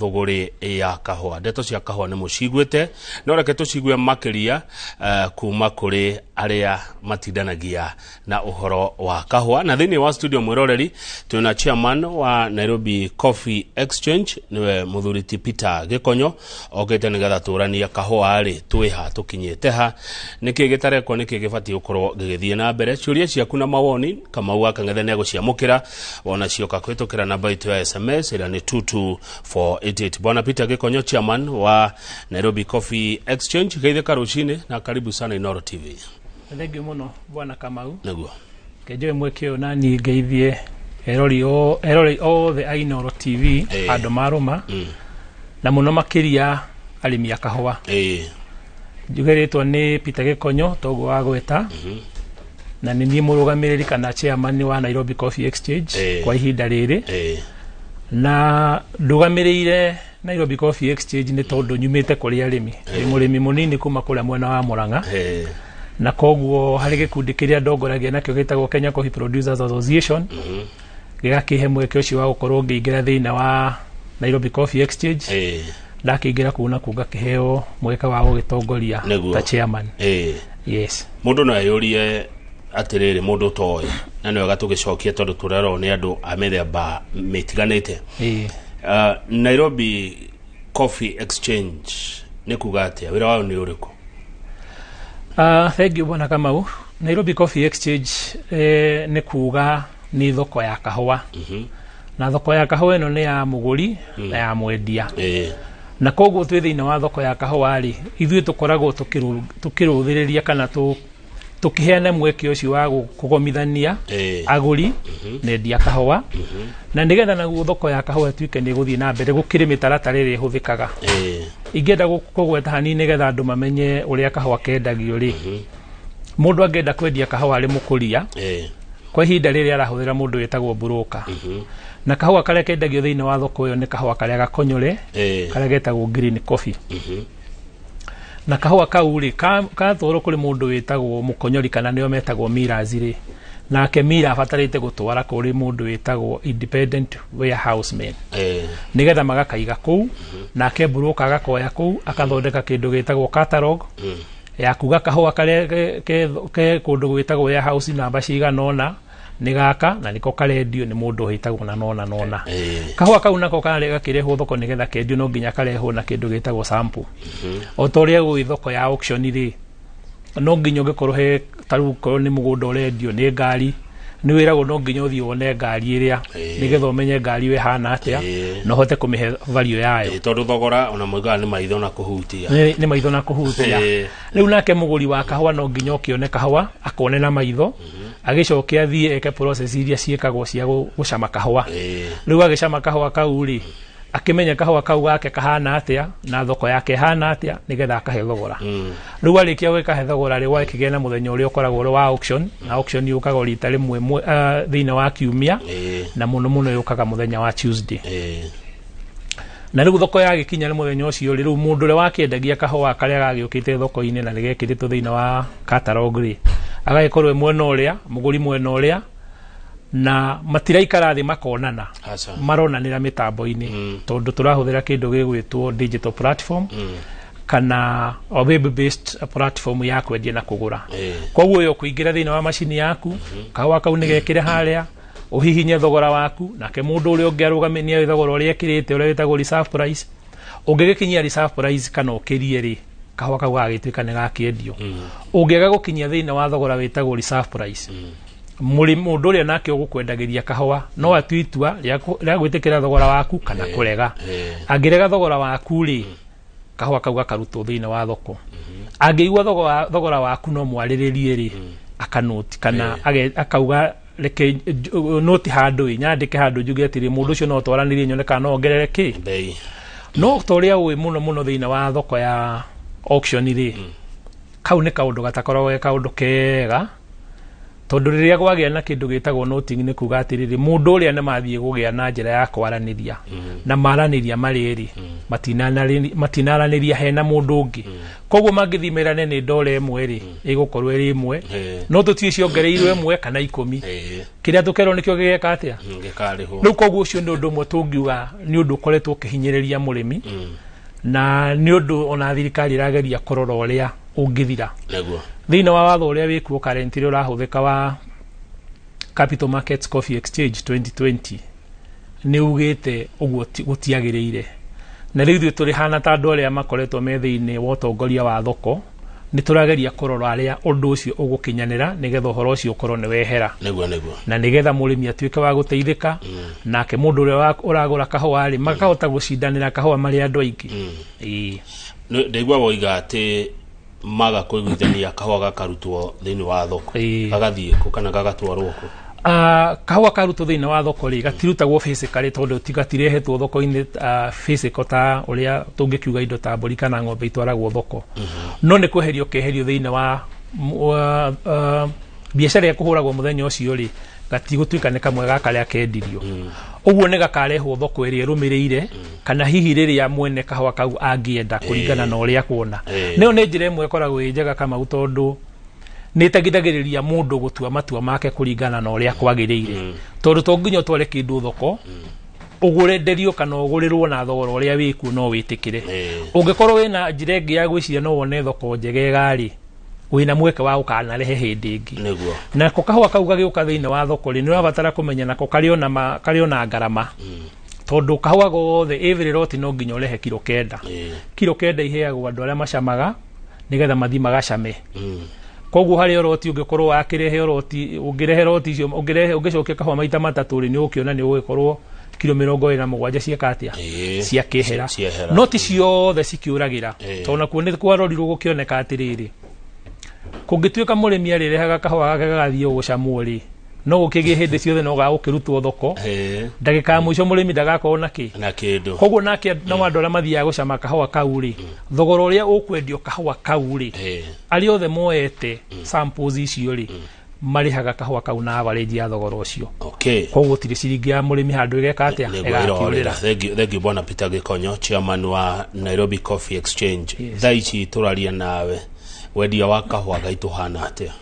thogori ya kahua. Ndeto cia kahua nĩ mũciguĩte, no reke tũcigue makĩria kuma kũrĩ arĩa matindanagia na ũhoro wa kahua. Na thĩinĩ wa studio mwĩroreri twĩna chairman wa Nairobi Coffee Exchange niwe Mũthuri Peter Gĩkonyo, okĩte nĩgetha tũrania kahua rĩ twĩha tũkinyĩte ha, nĩkĩ gĩtarekwo nĩkĩ gĩbatiĩ gũkorwo gĩgĩthiĩ na mbere. Ciũria ciaku na mawoni Kamau wa Kang'ethe nĩegũciamũkĩra, wona cioka kwĩtũkĩra namba itu ya SMS ĩrĩa nĩ 22488. Bwana Peter Gĩkonyo, chairman wa Nairobi Coffee Exchange, geithĩka rũcinĩ na karibu sana Inooro TV. Thank you muno Bwana Kamau. Naguo Kenjoe mwekeo nani ngeithie erori othe a Inooro TV andũ marũma na muno makĩria arĩmi a kahũa. Njugeretwo nĩ Peter Gĩkonyo toguo wa gweta na nĩ niĩ mũrũgamĩrĩri kana chairman wa Nairobi Coffee Exchange kwa ihinda rĩrĩ. Na ndũgamĩrĩire Nairobi Coffee Exchange nĩ tondũ nyumĩte kũrĩ arĩmi. Nĩ mũrĩmi mũnini kuma kũrĩa mwena wa Mũrang'a. Na koguo harĩ gĩkundi kĩrĩa ndongoragia nakĩo gĩtagwo Kenya Coffee Producers Association gĩgakĩhe mweke ũcio wa gũkorwo ngĩingĩra thĩinĩ wa Nairobi Coffee Exchange. Ndakĩingĩra kuuna kuga kĩheo mweke wa gũgĩtongoria ta chairman. Yes. Mũndũ no ayũrie atĩrĩrĩ, mũndũ toĩ na nĩwega tũgĩcokia tondũ tũrerwo nĩ andũ a mĩthemba mĩtiganĩte. Nairobi Coffee Exchange nĩ kuga atĩa, wĩra wao nĩ ũrĩkũ? Thank you Bwana Kamau. Nairobi Coffee Exchange nĩ kuga nĩ thoko ya kahũa. Na thoko ya kahũa ĩno nĩ ya mũgũri na ya mwendia. Na koguo twĩ thĩinĩ wa thoko ya kahũa rĩ, ithuĩ tũkoragwo tũkĩrũthĩrĩria kana tũkĩheana mweke ũcio wa kũgomithania agũri na endia kahũa. Na nĩgetha naguo thoko ya kahũa ĩtuĩke nĩ gũthiĩ na mbere, gũkĩrĩ mĩtaratara ĩrĩa ĩhũthĩkaga. Ingĩenda kũgweta hanini nĩgetha andũ mamenye ũrĩa kahũa kendagio rĩ, mũndũ angĩenda kwendia kahũa arĩ mũkũria kwa ihinda rĩrĩa arahũthĩra mũndũ wĩtagwo broker. Na kahũa karĩa kendagio thĩinĩ wa thoko ĩyo nĩ kahũa karĩa gakonyore karĩa getagwo green coffee. Na kahũa kau rĩ katwarwo kũrĩ mũndũ wĩtagwo mũkonyori kana nĩo metagwo millers rĩ, nake miller abatarĩte gũtwara kũrĩ mũndũ wĩtagwo independent warehouseman nĩgetha magakaiga kũu, nake broker agakoya kũu akathondeka kĩndũ gĩtagwo catalog ya kuga kahũa karĩa ke kũndũ gwĩtagwo warehouse namba cigana ũna nĩ gaka na nĩko karendio nĩ mũndũ wĩtagwo na nona. Kahũa kau nako gakĩrehwo thoko nĩgetha kendio no nginya karehwo na kĩndũ gĩtagwo sample. O ta ũrĩa gwĩ thoko ya auction rĩ, no nginya ũngĩkorwo he tarĩu korwo nĩ mũgũnda ũrendio nĩ ngari, nĩ wĩragwo no nginya ũthiĩ wone ngari ĩrĩa nĩgetha ũmenye ngari ĩyo ĩhana atĩa na ũhote kũmĩhe value yayo. Tondũ thogora ona moigaga nĩ maitho na kũhutia. Nĩ maitho na kũhutia. Rĩu nake mũgũri wa kahũa no nginya ũkĩone kahũa akone na maitho, agĩcokia thiĩ eke process iria ciĩkagwo cia gũcama kahũa. Rĩu agĩcama kahũa kau rĩ, akĩmenya kahũa kau gake kahana atĩa na thoko yake hana atĩa nĩgetha akahe thogora. Rĩu arĩkia gwĩkahe thogora rĩ, wakĩgĩa na mũthenya ũrĩa ũkoragwo ũrĩ wa auction, na auction yũkaga rita rĩmwe thĩinĩ wa kiumia na mũno mũno yũkaga mũthenya wa Tuesday. Na rĩu thoko yagĩkinya nĩ mũthenya ũcio rĩ, rĩu mũndũ ũrĩa wakĩendagia kahũa karĩa gagĩũkĩte thoko-inĩ na nĩgekĩrĩtwo thĩinĩ wa catalog rĩ, agagĩkorwo mwena ũrĩa mũgũri mwena ũrĩa na matiraikara thĩ makonana, maronanĩra mĩtambo-inĩ tondũ tũrahũthĩra kĩndũ gĩgwĩtwo digital platform kana web based platform ya kwendia na kũgũra. Koguo yo kũingĩra thĩinĩ wa macini yaku, kahũa kau nĩgekĩre harĩa, ũhihinye thogora waku, nake mũndũ ũrĩa ũngĩ arũgamĩrĩire thogora ũrĩa ekĩrĩte ũrĩa wĩtagwo reserve price. Ũngĩgĩkinyia reserve price kana ũkĩrie rĩ, kahũa kau gagĩtuĩka nĩ gakĩendio. Ũngĩaga gũkinyia thĩinĩ wa thogora wĩtagwo reserve price, mũndũ ũrĩa nake ũgũkwendagĩria kahũa no atue itua rĩa gwĩtĩkĩra thogora waku kana kũrega. Angĩrega thogora waku rĩ, kahũa kau gakarutwo thĩinĩ wa thoko. Angĩigua thogora waku no mwarĩrĩrie rĩ, akanoti kana akauga reke noti handũ nyandĩke handũ njuge atĩrĩ mũndũ ũcio no twaranĩrie nyone kana no ongerere kĩ. No ta ũrĩa ũĩ mũno thĩinĩ wa thoko ya auction rĩ, kau nĩ kaũndũ gatakoragwo ge kaũndũ kega tondu riria gwagĩa na kindu gitagwo noting ni kuga atiriri mundu uria ne mathie gugĩa na njira ya kwaraniria na maraniria marĩri matinaraniria hena mundu ungi koguo mangithimerane ni ndore ĩmwe ri igukorwo iri ĩmwe no tutie ciongereirwo ĩmwe kana 10 kiria tukerwo nikio gigeka atia riu koguo ucio ni undu umwe tungiuga ni undu ukoretwo ukihinyĩrĩria mũrĩmi na ni undu ona thirikari irageria korora uria ungithira thiini wa watho uria wikuo currently urahuthika wa Capital Markets Coffee Exchange 2020 ni ugite uguo gutiagiriire na riu ithuĩ turi hana ta andu aria makoretwo me thiini wa utongoria wa thoko ni turageria korora aria undu ucio ugukinyanira nigetha uhoro ucio ukorwo ni wehera na nigetha mũrĩmi atuĩke wa guteithika nake mundu uria uragura kahũa ri makahota gucindanira kahũa mari andu aingi ndigwa woiga ati maga kuiguithania kahũa gakarutwo thiini wa thoko gagathie ku kana gagatwarwo ku kahũa karutwo thiini wa thoko ri gatirutagwo physically tondu tigatirehetwo thoko-ini physical ta uria tungikiuga indo ta mburi kana ng'ombe itwaragwo thoko no ni kweherio keherio thiini wa biashara ya kuhuragwo muthenya ucio ri gatigutwika ni kamwe gakaria kendirio uguo ni gakarehwo thoko iri rumirire kana hihi riria mwene kahũa kau angienda kuringana na uria kuona neo ni njira imwe koragwo njega kama utondu ni tagithagiriria mundu gutua matua make kuringana na uria kwagiriire tondu to nginya tware kindu thoko ugurenderio kana ugurirwo na thogora uria wiku no witikire ungikorwo wina njira ingi ya gwiciria no wone thoko njegega ri wina mweke wa ukana rehe hindi ingi na ko kahũa kau gagiuka thiini wa thoko ri ni urabatara kumenya nako kariona ngarama tondu kahũa gothe every lot no nginya urehe kilo 9 iheagwo andu aria macamaga nigetha mathi magacame koguo hari oroti ungikorwo wakirehe oroti ungirehe roti icio ungicokia kahũa maita matatu ri ni ukiona ni ugikorwo kilo 27 ciakatia cia kehera noti ciothe cikiuragira tona kuone kwarorirwo gukioneka atiriri kungituika mũrĩmi arirehaga kahũa gake gagathie gucamwo ri no gukigie hindi ciothe no gagukirutwo thoko ndagika muico mũrĩmi ndagakorwo na kindu koguo nake no andu aria mathiaga gucama kahũa kau ri thogora uria ukwendio kahũa kau ri ari othe moete samples icio ri marihaga kahũa kau na average ya thogora ucio koguo tiri ciringi ya mũrĩmi handu igeka atia igakiurira thank you bwana Peter Gikonyo chairman wa Nairobi Coffee Exchange thaici turaria nawe wendia wa kahũa gaitu hana atia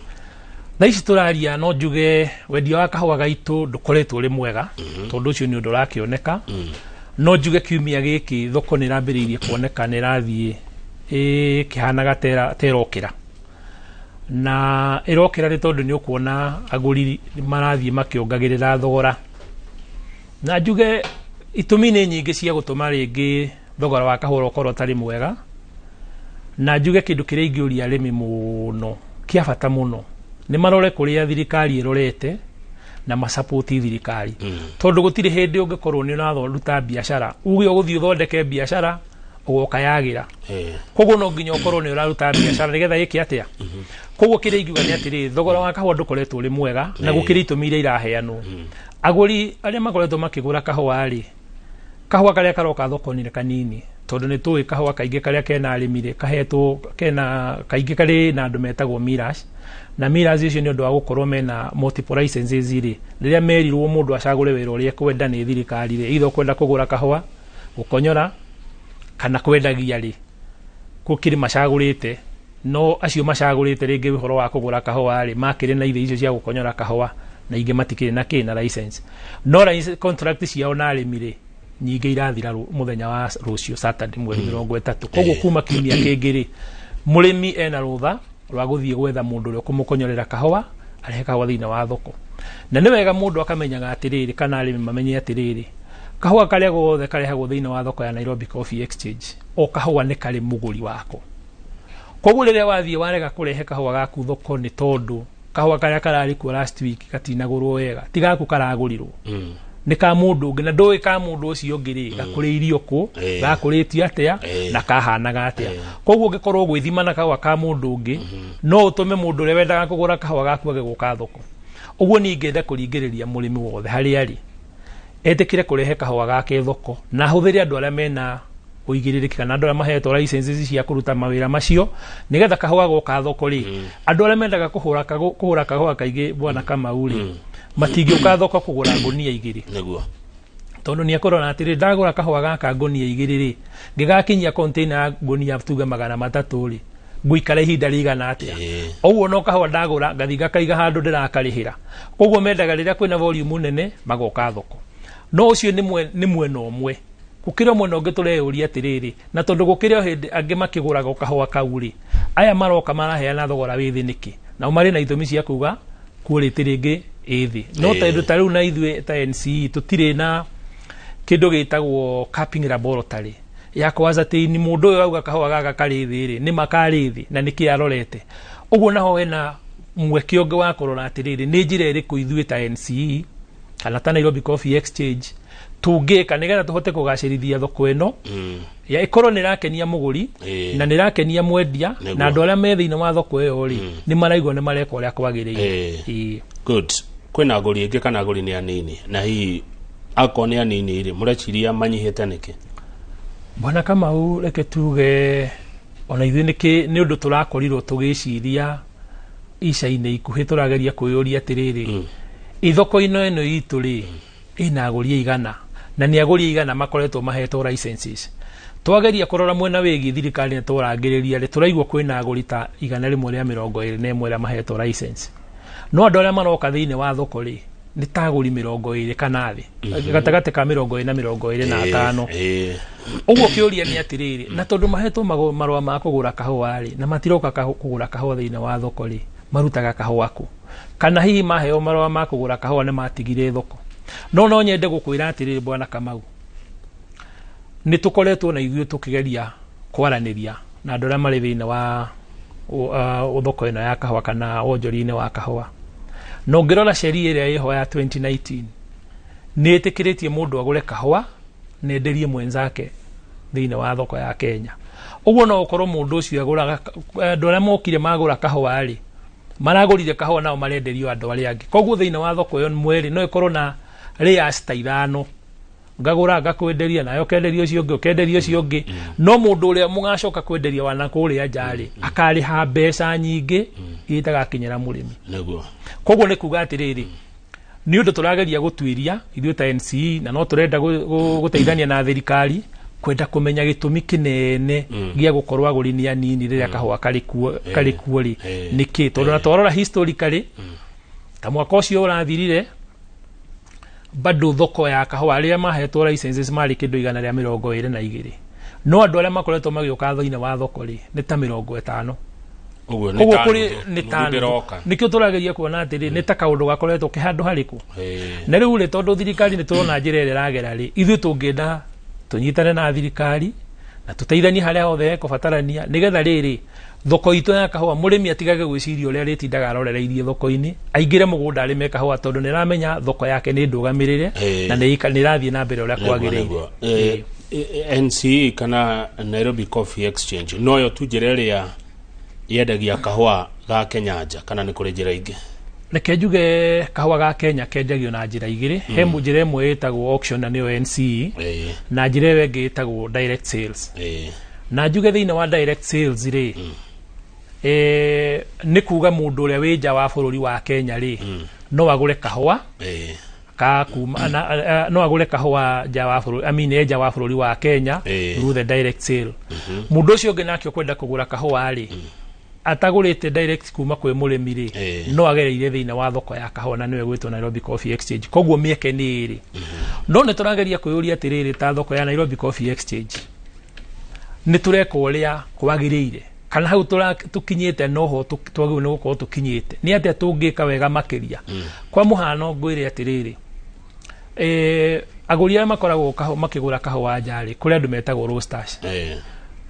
thaici turaria no njuge wendia wa kahũa gaitu ndukoretwo ri mwega tondu ucio ni undu rakioneka no njuge kiumia giki thoko ni rambiriirie kuoneka ni rathie kihanaga terokira na irokira ri tondu ni ukuona aguri marathie makiongagirira thogora na njuge itumi ni nyingi cia gutuma ringi thogora wa kahũa ukorwo tari mwega na njuge kindu kiria ingiuria arimi muno kia bata muno ni marore kuria thirikari irorete na masapoti thirikari tondu gutire hindi ungikorwo ni urathoruta biashara uge uguthie uthondeke biashara ugoka yagira koguo no nginya ukorwo ni uraruta biashara nigetha iki atia koguo kiria ingiuga ni atiri thogora wa kahũa ndukoretwo ri mwega na gukiri itumi iria iraheanwo aguri aria makoretwo makigura kahũa ri kahũa karia karoka thoko ni kanini tondu ni tuwi kahũa kaingi karia kena arimire kahetwo kena kaingi kari na andu metagwo Miras na Miras icio ni undu wa gukorwo mena multiple licenses ri riria merirwo mundu acagure wira uria kwenda ni thirikari ri itho kwenda kugura kahũa gukonyora kana kwendagia ri kukiri macagurite no acio macagurite ringi uhoro wa kugura kahũa ri makire na ithe icio cia gukonyora kahũa na ingi matikire na kina license no contract ciao na arimire nyingi irathira muthenya wa rucio Saturday mweri 30 koguo kuma kiumia kingiri murimi ena rutha rwa guthie gwetha mundu uria kumukonyorera kahũa arehe kahũa thiini wa thoko na ni wega mundu akamenyaga atiriri kana arimi mamenye atiriri kahũa karia gothe karehagwo thiini wa thoko ya Nairobi Coffee Exchange o kahũa ni kari muguri wako koguo riria wathie warega kurehe kahũa gaku thoko ni tondu kahũa karia karari ku last week katinagurwo wega tigaku karagurirwo ni ka mundu ungi na ndoi ka mundu ucio ngiri gakuriirio ku gakuritie atia na kahanaga atia koguo ungikorwo gwithimana kahũa ka mundu ungi no utume mundu uria wendaga kugura kahũa gaku agiguka thoko uguo ni ngenda kuringiriria murimi wothe hari ari etikire kurehe kahũa gake thoko na huthire andu aria mena uigirĩrĩki kana andũ arĩa mahetwo licenses cia kũruta mawĩra macio nigetha kahũa goka thoko ri andũ arĩa mendaga kũhũra kahũa kaingĩ bwana Kamau ri matingĩũka thoko kũgũra ngũnia igĩrĩ nĩguo tondu ni akorona atiri ndagura kahũa gaka ngũnia igĩrĩ ri ngigakinyia container ya ngũnia tuga 300 ri nguikara ihinda rigana atia oguo no kahũa ndagura ngathi gakaiga handu ndirakarihira koguo mendaga rĩrĩa kwĩna volume nene magoka thoko no ucio ni mwena ũmwe gukira mwena ũngĩ tureyũria atiriri na tondu gukira hindi angĩ makiguraga kahũa kau ri aya maroka maraheana thogora withi niki na mari na ithumi cia kuga quality ringi ithi no tondu ta riu na ithuĩ ta NCE tutire na kindu gitagwo capping laboratory ya kwaza ati ni mundu uyu auga kahũa gaka kari thi ri ni makari thi na niki arorete uguo naho wena mweke ũngĩ wa kurora atiriri ni njira iriku ithuĩ ta NCE kana ta Nairobi Coffee Exchange tungika nigetha tuhote kugacirithia thoko ino ya ikorwo nirakenia muguri na nirakenia mwendia na andu aria me thiini wa thoko iyo ri ni maraigwa ni mareka uria kwagiriire good kwina aguri ingi kana aguri ni anini na hii akoni anini ri murachiria manyihite niki bwana Kamau reke tuge ona ithuĩ ni undu turakorirwo tugiciria ica-inĩ ikuhĩ turageria kwĩyũria atiriri ithoko ino itu ri ina aguri igana na ni aguri igana makoretwo mahetwo licenses twageria kurora mwena wegi thirikari ni turangiriria ri turaigwa kwina aguri ta igana rimwe ria 21 ria mahetwo license no andu aria maroka thiini wa thoko ri ni ta aguri 20 kana thi gatagate ka 20 na 25 uguo kiuria ni atiriri na tondu mahetwo marwa ma kugura kahũa ri na matiroka kugura kahũa thiini wa thoko ri marutaga kahũa ku kana hihi maheo marwa ma kugura kahũa ni matigire thoko no nyende gukwira atiriri bwana Kamau ni tukoretwo na ithuĩ tukigeria kwaraniria na andũ arĩa marĩ thĩinĩ wa thoko ĩno ya kahũa kana wonjori-inĩ wa kahũa no ngĩrora sheria ĩrĩa ĩho ya 2019 nĩ ĩtĩkĩrĩtie mũndũ agũre kahũa na enderie mwenzake thĩinĩ wa thoko ya Kenya ũguo no ũkorwo mũndũ ũcio agũraga andũ arĩa mokire magũra kahũa rĩ maragũrire kahũa nao marenderio andũ arĩa angĩ koguo thĩinĩ wa thoko ĩyo mweri no ĩkorwo na layers ta 5 ngagura ngakwenderia nayo kenderio cio ngĩ kenderio cio ngĩ no mũndũ ũrĩa mũgacoka kwenderia wana kũrĩa njari akariha mbeca nyingĩ itagakinyira mũrĩmi nĩguo koguo nĩ kuga atiriri ni ũndũ turageria gũtuĩria ithuĩ ta NCE na no turenda gũteithania na thirikari kwenda kumenya gĩtũmi kĩnene gĩa gũkorwo agũri ni anini rĩrĩa kahũa kari kuo ri niki tondu na twarora historically ta mwaka ũcio ũrathirire bado thoko ya kahũa arĩa mahetwo licenses mari kĩndũ 122 no andũ arĩa makoretwo magĩũka thĩinĩ wa thoko ri nĩ ta 50 uguo ni tano nikio turageria kuona atiri ni ta kaundu gakoretwo kihandu hariku na riu ri tondu thirikari ni turona njira ĩrĩa ĩragera ri ithuĩ tũngĩenda tunyitane na thirikari na tuteithanie harĩa hothe kubatarania nigetha riri thoko itu ya kahũa mũrĩmi atigage gwĩciria ũrĩa rĩtindaga arorereirie thoko-inĩ aingĩre mũgũnda arĩme kahũa tondu nĩramenya thoko yake nĩ ndũgamĩrĩre na nĩrathiĩ na mbere ũrĩa kwagĩrĩire NCE kana Nairobi Coffee Exchange noyo tu njĩra ĩrĩa yendagia kahũa ga Kenya nja kana nĩ kũrĩ njĩra ingĩ reke njuge kahũa ga Kenya kendagio na njĩra igĩrĩ he njĩra ĩmwe ĩtagwo auction na nĩyo NCE na njĩra ĩyo ĩngĩ ĩtagwo direct sales na njuge thĩinĩ wa direct sales rĩ nĩ kuga mũndũ ũrĩa wĩ nja wa bũrũri wa Kenya rĩ no agũre kahũa no agũre kahũa nja wa bũrũri nja wa bũrũri wa Kenya through the direct sale mũndũ ũcio ũngĩ nake kwenda kũgũra kahũa rĩ atagũrĩte direct kuma kwĩ mũrĩmi rĩ no agereire thĩinĩ wa thoko ya kahũa na nĩwe gwĩtwo Nairobi Coffee Exchange koguo mĩeke nĩ ĩrĩ no nĩ tũrageria kwĩyũria atĩrĩrĩ ta thoko ya Nairobi Coffee Exchange nĩ tũreka ũrĩa kwagĩrĩire kana hau tukinyĩte noho twagĩrĩirwo nĩ gũkorwo tukinyĩte nĩ atĩa tũngĩka wega makĩria kwa mũhano ngwĩre atĩrĩrĩ agũri arĩa makoragwo makĩgũra kahũa nja rĩ kũrĩ andũ metagwo roasters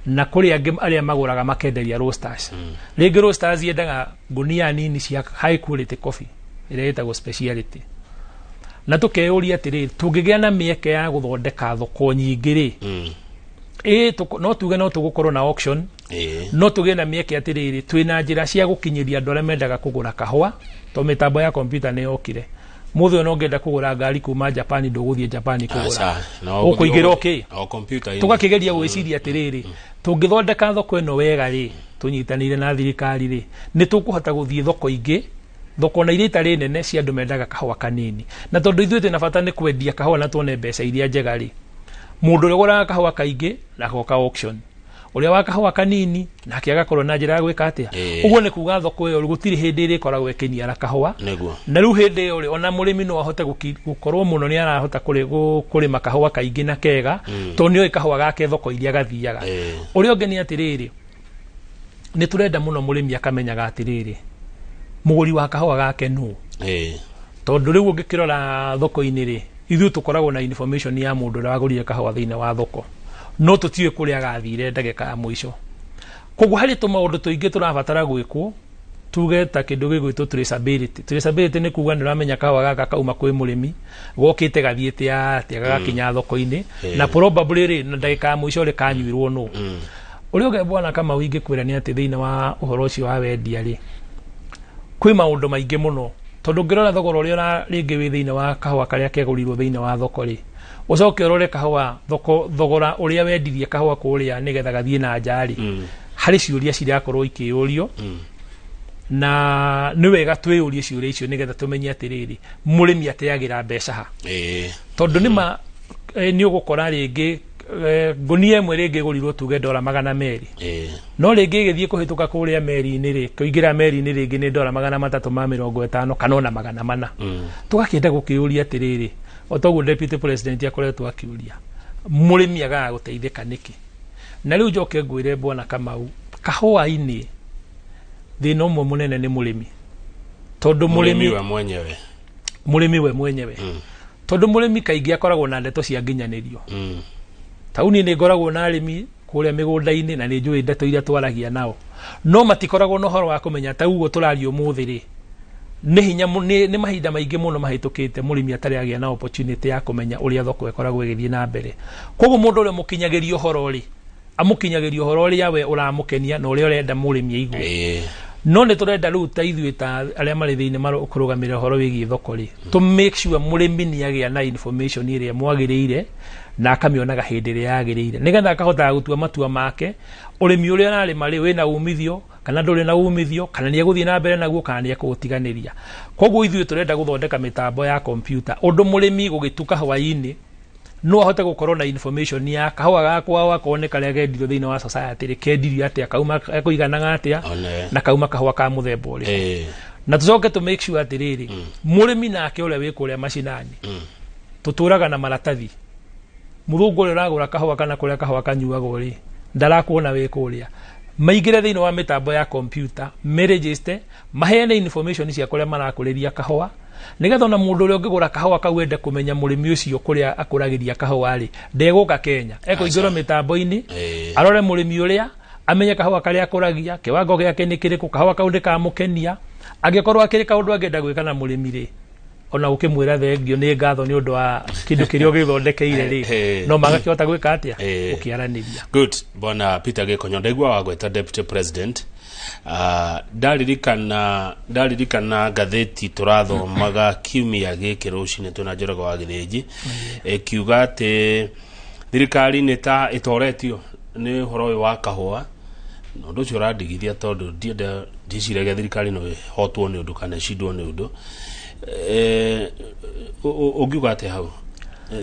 na kũrĩ angĩ arĩa magũraga makenderia roasters rĩngĩ roasters yendaga ngũnia nini cia high quality coffee ĩrĩa ĩtagwo speciality na tũkeyũria atĩrĩrĩ tũngĩgĩa na mĩeke ya gũthondeka thoko nyingĩ rĩ no tuge no tũgũkorwo na auction no tũgĩe na mĩeke atĩrĩrĩ twĩna njĩra cia gũkinyĩria andũ arĩa mendaga kũgũra kahũa to mĩtambo ya kompyuta nĩ yokire muthe no ngenda kugura ngari kuma Japan nduguthie Japan kugura ukuigira okay o computer tugakigeria gwiciria atiriri tungithondeka thoko eno wega ri tunyitanire na thirikari ri ni tukuhota guthie thoko ingi thoko na irita ri nene cia andu mendaga kahwa kanini na tondu ithuĩ twĩna bata nĩ kwendia kahwa na tuone mbeca iria njega ri mundu ũrĩa ũgũraga kahwa kaingĩ na goka auction ũrĩa wa kahwa kanini nake agakorwo na njĩra ya gwĩka atĩa ũguo nĩ kuga thoko ĩyo gũtirĩ hĩndĩ ĩrĩ koragwo ĩkĩniara kahwa na rĩu hĩndĩ ĩyo ri ona mũrĩmi no ahote gũkorwo mũno nĩ arahota kũrĩma kahwa kaingĩ na kega tondu nĩ kahwa gake thoko iria gathiaga ũrĩa ũngĩ nĩ atĩrĩrĩ nĩ turenda mũno mũrĩmi akamenyaga atĩrĩrĩ mũgũri wa kahwa gake nũ tondu rĩu ũngĩkĩrora thoko-inĩ ri ithuĩ tukoragwo na information ya mũndũ ũrĩa wagũrire kahwa thĩinĩ wa thoko no tũtiũĩ kũrĩa agathire ndagĩka ya mũico koguo harĩ tũmaũndũ tũingĩ tũrabatara gwĩkwo tuge ta kĩndũ gĩgwĩtwo traceability nĩ kuga nĩ ũramenya kahwa gaka kauma kwĩ mũrĩmi gokĩte gathiĩte atĩa gagakinya thoko-inĩ na probably rĩ na ndagĩka ya mũico rĩ kanyuirwo nũ ũrĩa ũngĩ bwana kama ingĩkwĩra nĩ atĩ thĩinĩ wa ũhoro ũcio wa wendia rĩ kwĩ maũndũ maingĩ mũno tondu ngirora thogora ũrĩa rĩngĩ wĩ thĩinĩ wa kahwa karĩa kegũrirwo thĩinĩ wa thoko rĩ ucoke urore kahwa thogora ũrĩa wendirie kahwa kũrĩa nĩgetha gathie na njari harĩ ciũria cirakorwo ikĩũrio na nĩ wega twĩũrie ciũria icio nĩgetha tumenye atĩrĩrĩ mũrĩmi ateagĩra mbeca ha tondu nĩma nĩ ũgũkora rĩngĩ ngunia ĩmwe rĩngĩ ĩgũrirwo tuge $200 no rĩngĩ ĩgĩthiĩ kũhĩtũka kũrĩa meri-inĩ rĩ kũingĩra meri-inĩ rĩngĩ nĩ $350 kana ona 400 tugakĩenda gũkĩũria atĩrĩrĩ otoguo deputy president akoretwo akiuria mũrĩmi agaga gũteithĩka nĩkĩ na rĩu njoke ngwĩre bwana Kamau kahũa-inĩ thĩna ũmwe mũnene nĩ mũrĩmi tondu mũrĩmi we mwenyewe tondu mũrĩmi kaingĩ akoragwo na ndeto cia nginyanĩrio tauni nĩ ngoragwo na arĩmi kũrĩa mĩgũnda-inĩ na nĩ njũĩ ndeto iria twaragia nao no matikoragwo na ũhoro wa kũmenya ta uguo tũraria ũmũthĩ rĩ nĩ hinya nĩ mahinda maingĩ mũno mahĩtũkĩte mũrĩmi atarĩ agĩa na opportunity ya kũmenya ũrĩa thoko ĩkoragwo ĩgĩthiĩ na mbere koguo mũndũ ũrĩa mũkinyagĩrio ũhoro rĩ amũkinyagĩrio ũhoro ũrĩa we ũramũkenia na ũrĩa ũrenda mũrĩmi aigue no nĩ tũrenda rĩu ta ithuĩ ta arĩa marĩ thĩinĩ kũrũgamĩrĩra ũhoro wĩgiĩ thoko rĩ to make sure mũrĩmi nĩ agĩa na information ĩrĩa mwagĩrĩire na akamĩonaga hĩndĩ ĩrĩa yagĩrĩire nĩgetha akahotaga gũtua matua make ũrĩmi ũrĩa ararĩma rĩ wĩna umithio kana ndũrĩ na umithio kana nĩ egũthiĩ na mbere naguo kana nĩ ekũgũtiganĩria koguo ithuĩ tũrenda gũthondeka mĩtambo ya kompiuta ũndũ mũrĩmi gũgĩtuka hwaĩ-inĩ no ahote gũkorwo na information ya kahũa gakwa wakorwo nĩ karĩa gendirio thĩinĩ wa society rĩ kendirio atĩa kauma ekũiganaga atĩa na kauma kahũa ka mũthemba ũrĩkũ na tũcoke tũ make sure atĩrĩrĩ mũrĩmi nake ũrĩa wĩ kũrĩa macinani tũtũraga na maratathi mũthũngũ ũrĩa ũragũra kahũa kana kũrĩa kahũa kanyuagwo rĩ ndarakuona wĩ kũrĩa maingĩre thĩinĩ wa mĩtambo ya kompiuta meregister maheane information cia kũrĩa marakũrĩria kahũa nĩgetha ona mũndũ ũrĩa ũngĩgũra kahũa kau ende kũmenya mũrĩmi ũcio kũrĩa akũragĩria kahũa rĩ ndegũka Kenya ekũingĩra mĩtambo-inĩ arore mũrĩmi ũrĩa amenye kahũa karĩa akũragia kĩwango gĩake nĩ kĩrĩkũ kahũa kau ndĩkamũkenia angĩkorwo akĩrĩ kaũndũ angĩenda gwĩka na mũrĩmi rĩ ona ũkĩmwĩra thengio nĩ ngatho nĩ ũndũ wa kĩndũ kĩrĩa ũgĩthondekeire rĩ no magakĩhota gwĩka atĩa ũkĩaranĩria good bwana Peter Gĩkonyo ndaigua wagweta deputy president ndaririkana ngathĩti tũrathomaga kiumia gĩkĩ rũcinĩ twĩna Njoroge wa Gĩthĩnji kiuga atĩ thirikari nĩ ta ĩtoretio nĩ ũhoro ũyũ wa kahũa na ũndũ ũcio ũrandigithia tondũ ndiciragia thirikari no ĩhotwo nĩ ũndũ kana ĩcindwo nĩ ũndũ ũngiuga atĩ hau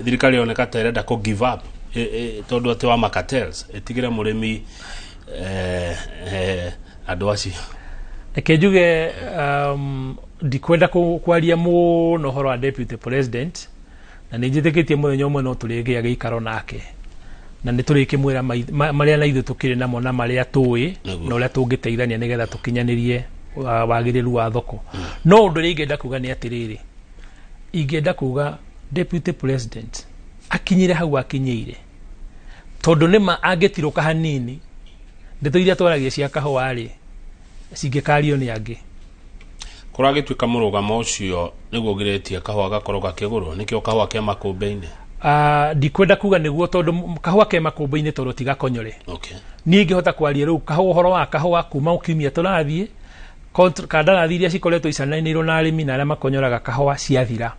thirikari yoneka ta ĩrenda kũ give up tondu atĩ wa cartels ĩtigĩre mũrĩmi andũ acio reke njuge ndikwenda kwaria mũno ũhoro wa deputy president na nĩ njĩtĩkĩtie mũthenya ũmwe no tũrĩgĩa gĩikaro nake na nĩ tũrĩkĩmwĩra marĩa na ithuĩ tũkĩrĩ namo na marĩa tũĩ na ũrĩa tũngĩteithania nĩgetha tũkinyanĩrie wagĩrĩru wa thoko no ũndũ ũrĩa ingĩenda kuga nĩ atĩrĩrĩ ingĩenda kuga deputy president akinyire hau akinyĩire tondu nĩma angĩtirũka hanini ndeto iria twaragia cia kahũa rĩ cingĩkario nĩ angĩ kũragĩtuĩka mũrũgamo ũcio nĩguo ũgirĩtie kahũa gakorwo gakĩgũrwo nĩkĩo kahũa ke makũmbĩ-inĩ ndikwenda kuga nĩguo tondu kahũa ke makũmbĩ-inĩ tondũ ti gakonyore okay niĩ ingĩhota kwaria rĩu kahũa ũhoro wa kahũa kuma kiumia tũrathiĩ kandarathi iria cikoretwo icanainirwo na arĩmi na arĩa makonyoraga kahũa ciathira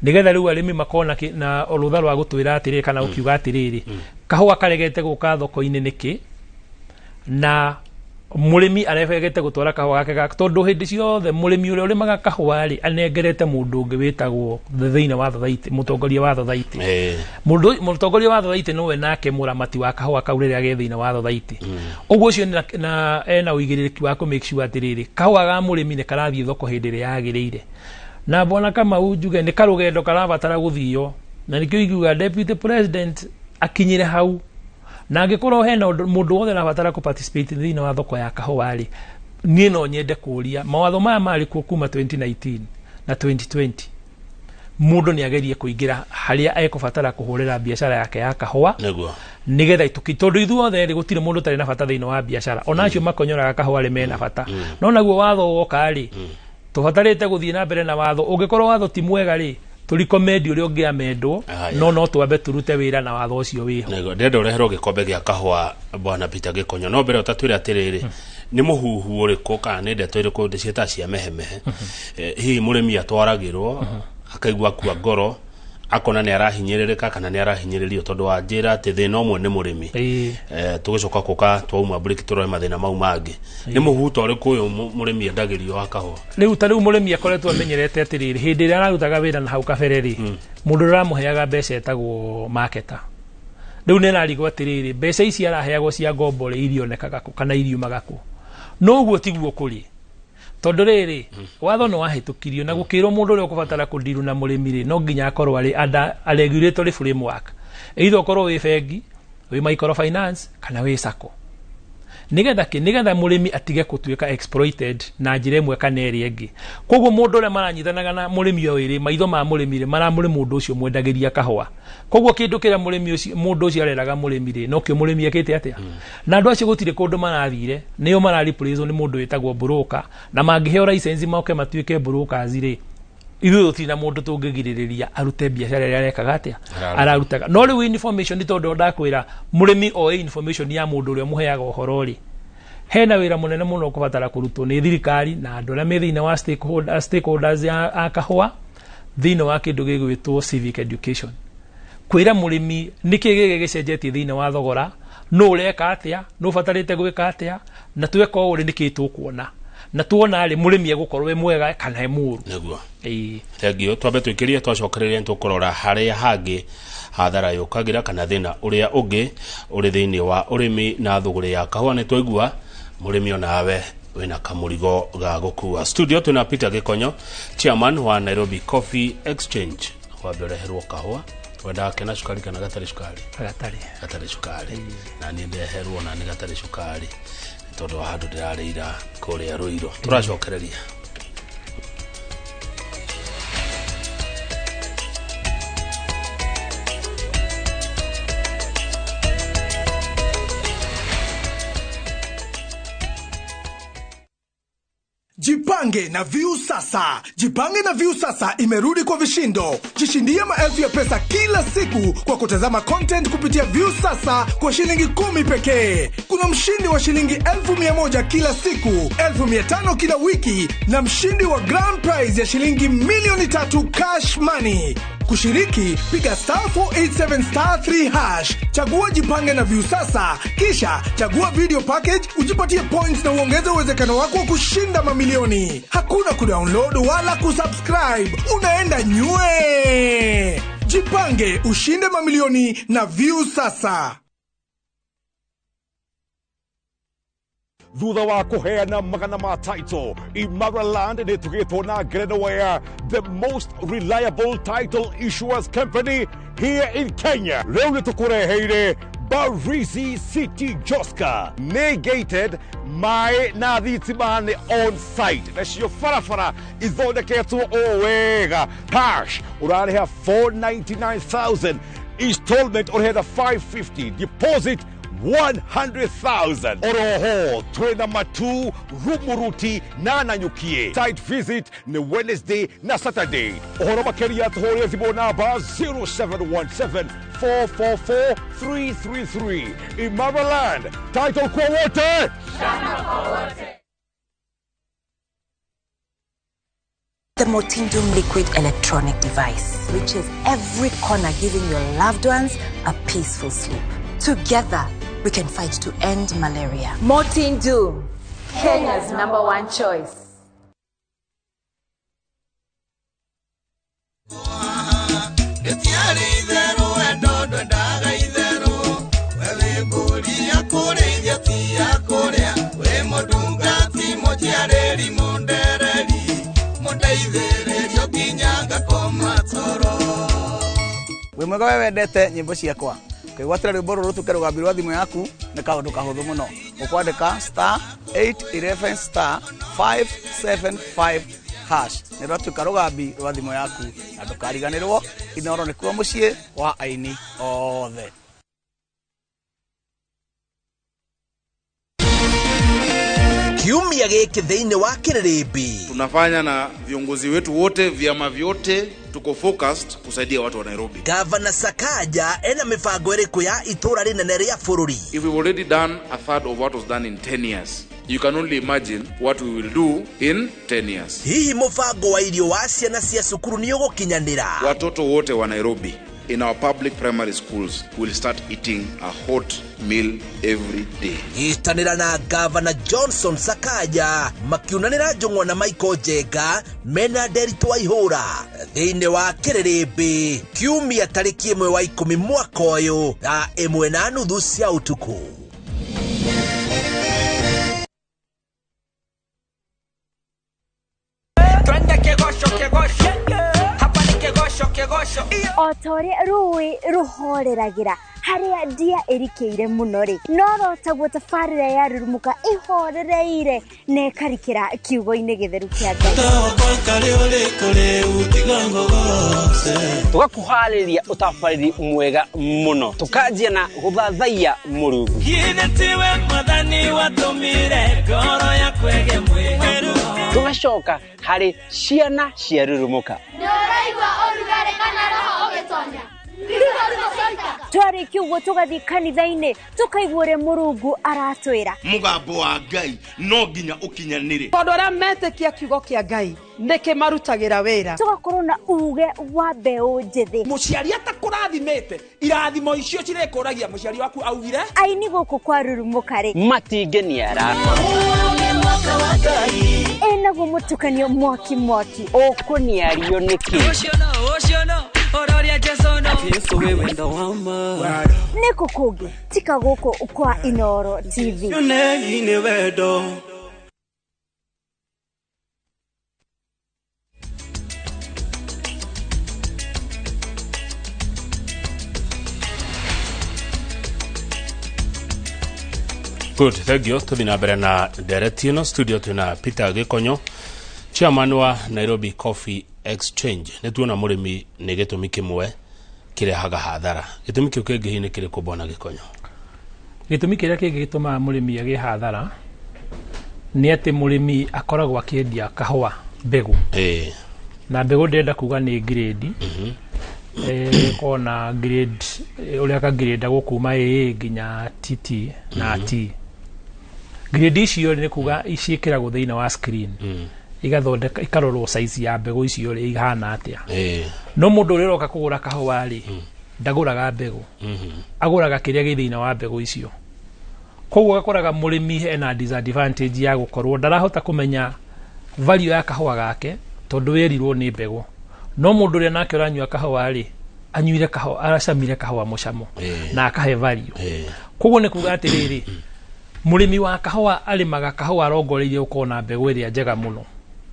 nigetha rĩu arĩmi makona na rũtha rwa gũtwĩra atĩrĩrĩ kana ũkiuga atĩrĩrĩ kahũa karegete gũka thoko-inĩ nĩkĩ na mũrĩmi aregete gũtwara kahũa gake tondũ hĩndĩ ciothe mũrĩmi ũrĩa ũrĩmaga kahũa rĩ anengerete mũndũ ũngĩ wĩtagwo thĩinĩ wa Thathaitĩ mũtongoria wa Thathaitĩ mũtongoria wa Thathaitĩ nowe nake mũramati wa kahũa kau rĩrĩa ge thĩinĩ wa Thathaitĩ ũguo ũcio na ena ũigĩrĩrĩki wa kũ make sure atĩrĩrĩ kahũa ga mũrĩmi nĩ karathiĩ thoko hĩndĩ ĩrĩa yagĩrĩire na bona Kamau njuge nĩ karũgendo karabatara gũthio na nĩkĩo ingiuga deputy president akinyire hau na angĩkorwo hena mũndũ wothe arabatara ku participate thĩinĩ wa thoko ya kahũa rĩ niĩ no nyende kũria mawatho maya marĩ kuo kuma 2019 na 2020 mũndũ nĩ agerie kũingĩra harĩa ekũbatara kũhũrĩra biacara yake ya kahũa nigetha tondũ ithuothe rĩ gũtirĩ mũndũ tarĩ na bata thĩinĩ wa biacara ona acio makonyoraga kahũa rĩ mena bata no naguo watho woka rĩ tũbatarĩte gũthiĩ na mbere na watho ũngĩkorwo watho ti mwega rĩ tũrikomendi ũrĩa ũngĩamendwo no twambe turute wĩra na watho ũcio wĩho nego ndenda ũreherwo gĩkombe gĩa kahũa bwana Peter Gĩkonyo no mbere ũtatwĩre atĩrĩrĩ nĩ mũhuhu ũrĩkũ kana nĩ ndeto ĩrĩkũ ndĩciĩta cia mehemehe hihi mũrĩmi atwaragĩrwo akaigua kwa ngoro akona nĩ arahinyĩrĩrĩka kana nĩ arahinyĩrĩrio tondũ wa njĩra atĩ thĩna ũmwe nĩ mũrĩmi tũgĩcoka kũka twauma break tũroe mathĩna mau mangĩ nĩ mũhuto ũrĩkũ ũyũ mũrĩmi endagĩrio wa kahũa rĩu mũrĩmi akoretwo amenyerete atĩrĩrĩ hĩndĩ ĩrĩa ararutaga wĩra na hau kabere rĩ mũndũ ũramũheaga mbeca etagwo marketer rĩu nĩ ararigwo atĩrĩrĩ mbeca ici araheagwo cia ngombo rĩ irionekaga kũ kana iriumaga kũ no ũguo tiguo kũrĩ tondũ rĩrĩ watho nĩ wahĩtũkirio na gũkĩrwo mũndũ ũrĩa ũkũbatara kũndiru na mũrĩmi rĩ no nginya akorwo arĩ regulatory framework either ũkorwo wĩ bengi wĩ microfinance kana wĩ sacco nigetha mũrĩmi atige gũtuĩka exploited na njĩra ĩmwe kana ĩrĩa ĩngĩ koguo mũndũ ũrĩa maranyitanaga na mũrĩmi ũyũ rĩ maitho ma mũrĩmi rĩ maramũrĩ mũndũ ũcio mwendagĩria kahũa koguo kĩndũ kĩrĩa mũndũ ũcio areraga mũrĩmi rĩ no kĩo mũrĩmi akĩte atĩa na andũ acio gũtirĩ kũndũ marathire nĩo marariplace nĩ mũndũ wĩtagwo broker na mangĩheo license moke matuĩke brokers rĩ ithuĩ tũtirĩ na mũndũ tũngĩgirĩrĩria arute biacara ĩrĩa arekaga atĩa ararutaga no rĩu information tondũ ndakwĩra mũrĩmi oĩ information ya mũndũ ũrĩa mũheaga ũhoro rĩ hena wĩra mũnene mũno ũkũbatara kũrutwo nĩ thirikari na andũ arĩa me thĩinĩ wa stakeholders a kahũa thĩinĩ wa kĩndũ gĩgwĩtwo civic education kwĩra mũrĩmi nĩkĩ gĩgĩ gĩcenjetie thĩinĩ wa thogora no ũreka atĩa no ũbatarĩte gwĩka atĩa na tweka ũrĩ nĩkĩ tũkuona na tuona rĩ mũrĩmi egũkorwo we mwega kana e mũru nĩguo thengio twambe twĩkĩrie twacokereria tũkũrora harĩa hangĩ hathara yũkagĩra kana thĩna ũrĩa ũngĩ ũrĩ thĩinĩ wa ũrĩmi na thũgũrĩ ya kahũa nĩ twaigua mũrĩmi onawe wĩna kamũrigo ga gũkua studio twĩna Peter Gĩkonyo chairman wa Nairobi Coffee Exchange wambereherwo kahũa wenda kena cukari kana gatarĩ cukari gatarĩ cukari na niĩ ndeherwo na nĩ gatarĩ cukari tondũ wa handũ ndĩrarĩira kũrĩa Rũirũ tũracokereria Jipange na Viusasa. Jipange na Viusasa imerudi kwa vishindo. Jishindie maelfu ya pesa kila siku kwa kutazama content kupitia Viusasa kwa shilingi 10 pekee. Kuna mshindi wa shilingi 1,100 kila siku, 1,500 kila wiki na mshindi wa grand prize ya shilingi milioni 3 cash money. Kushiriki, piga *487*3#. Chagua Jipange na Viusasa, kisha chagua video package, ujipatie points na uongeze uwezekano wako wa kushinda mamilioni. Hakuna kudownload wala kusubscribe, unaenda nywe. Jipange, ushinde mamilioni na Viusasa. Thutha wa kuheana magana ma title, Imaraland nĩ tũgĩtwo na Grenaware, the most reliable title issuers company here in Kenya. Rĩu nĩ tũkũreheire Barizi City Joska, negated my na thitima nĩ on site. Nacio barabara ithondeketwo o wega. Cash ũrarĩha 499,000, installment ũrĩha 550, deposit 100,000. Oroho, twena matu, Rumuruti, na Nanyukie. Site visit ni Wednesday na Saturday. Ohoro makeria tuhore zibo namba 0717-444-333. Imaraland, title kwa wote. Shamba kwa wote. Motindum liquid electronic device, which is every corner giving your loved ones a peaceful sleep. Together, we can fight to end malaria. Motindum, Kenya's #1 choice. We mwega wewe wendete nyimbo ciakwa kwigwatira rwimbo ruru tukeruga mbirwa thimu yaku ni kaundu kahuthu muno ukwandika *837*575# niro tukarugambi rwa thimu yaku na ndukariganirwo Inoro nikuo mucii wa aini othe. Kiumia giki thiini wa Kiririmbi tunafanya na viongozi wetu wote, vyama vyote, tuko focused kusaidia watu wa Nairobi. Governor Sakaja ena mipango iriku ya itura rinene ria bururi. If we've already done a third of what was done in 10 years, you can only imagine what we will do in 10 years. Hihi mufango wa irio wa ciana cia cukuru ni ugukinyanira? Watoto wote wa Nairobi in our public primary schools will start eating a hot meal every day. Itanira na Governor Johnson Sakaja makiunanira Njung'wa na Michael Njenga mena Nderitu Waihura thiini wa Kiririmbi kiumia tariki 1 wa 10 mwaka uyu thaa 1:30 cia utuku. Otore ruwi ruhoreragira haria ndia erikeire munori norota gutafarira ya rurumuka ihorereire ne karikira kiugo-ini githeru kia Ngai tugakuhariria utafariri mwega muno tukanjia na guthathaiya Murungu yinetiwe mathani watumire ngoro ya kwege mweru tugacoka hari ciana cia rurumuka ndoraigwa orugare kana roho ogetonya twari kiugo tugathi kanitha-ini tukaiguore Murungu aratwira mugambo wa Ngai no nginya ukinyanire tondu aria metekia kiugo kia Ngai niki marutagira wira tugakorwo na uge wa mbeu njithi muciari atakurathimete irathimo icio cirekuragia muciari waku augire aini guku kwa rurumuka ri matingeniara ena gumutukanio mwaki ukuniario niki ucio no ororia Jesu no Yesu wewe ndo wama niko kuge tika guku kwa Inoro TV ni wedo Good, thank you. Tuthina mbere na Deretino studio tuna Peter Gikonyo, chairman wa Nairobi Coffee Exchange. Netuona murimi ni gitumi kimwe kirehaga hathara. Gitumi kiu kingi hini kiri kubona Gikonyo. Gitumi kiria kingi gituma murimi age hathara ni ati murimi akoragwo akiendia kahua mbegu. Na mbegu ndenda kuga ni grade. Kona grade uria ka grade gukuma nginya TT na T. Grade icio ni kuga iciikiragwo thiina wa screen. Igathondeka ikarorwo size ya mbegu icio ri ihana atia. No mundu uri roka kugura kahua ri ndaguraga mbegu. Aguraga kiria gi thiina wa mbegu icio. Koguo gakoraga murimi ena disadvantage ya gukorwo ndarahota kumenya value ya kahua gake tondu werirwo ni mbegu. No mundu ri nake uranyua kahua ri anyuire kahua aracamire kahua mucamo na akahe value. Koguo ni kuga atiriri murimi wa kahua alimaga kahua arongoreirie ukona mbegu iria njega muno.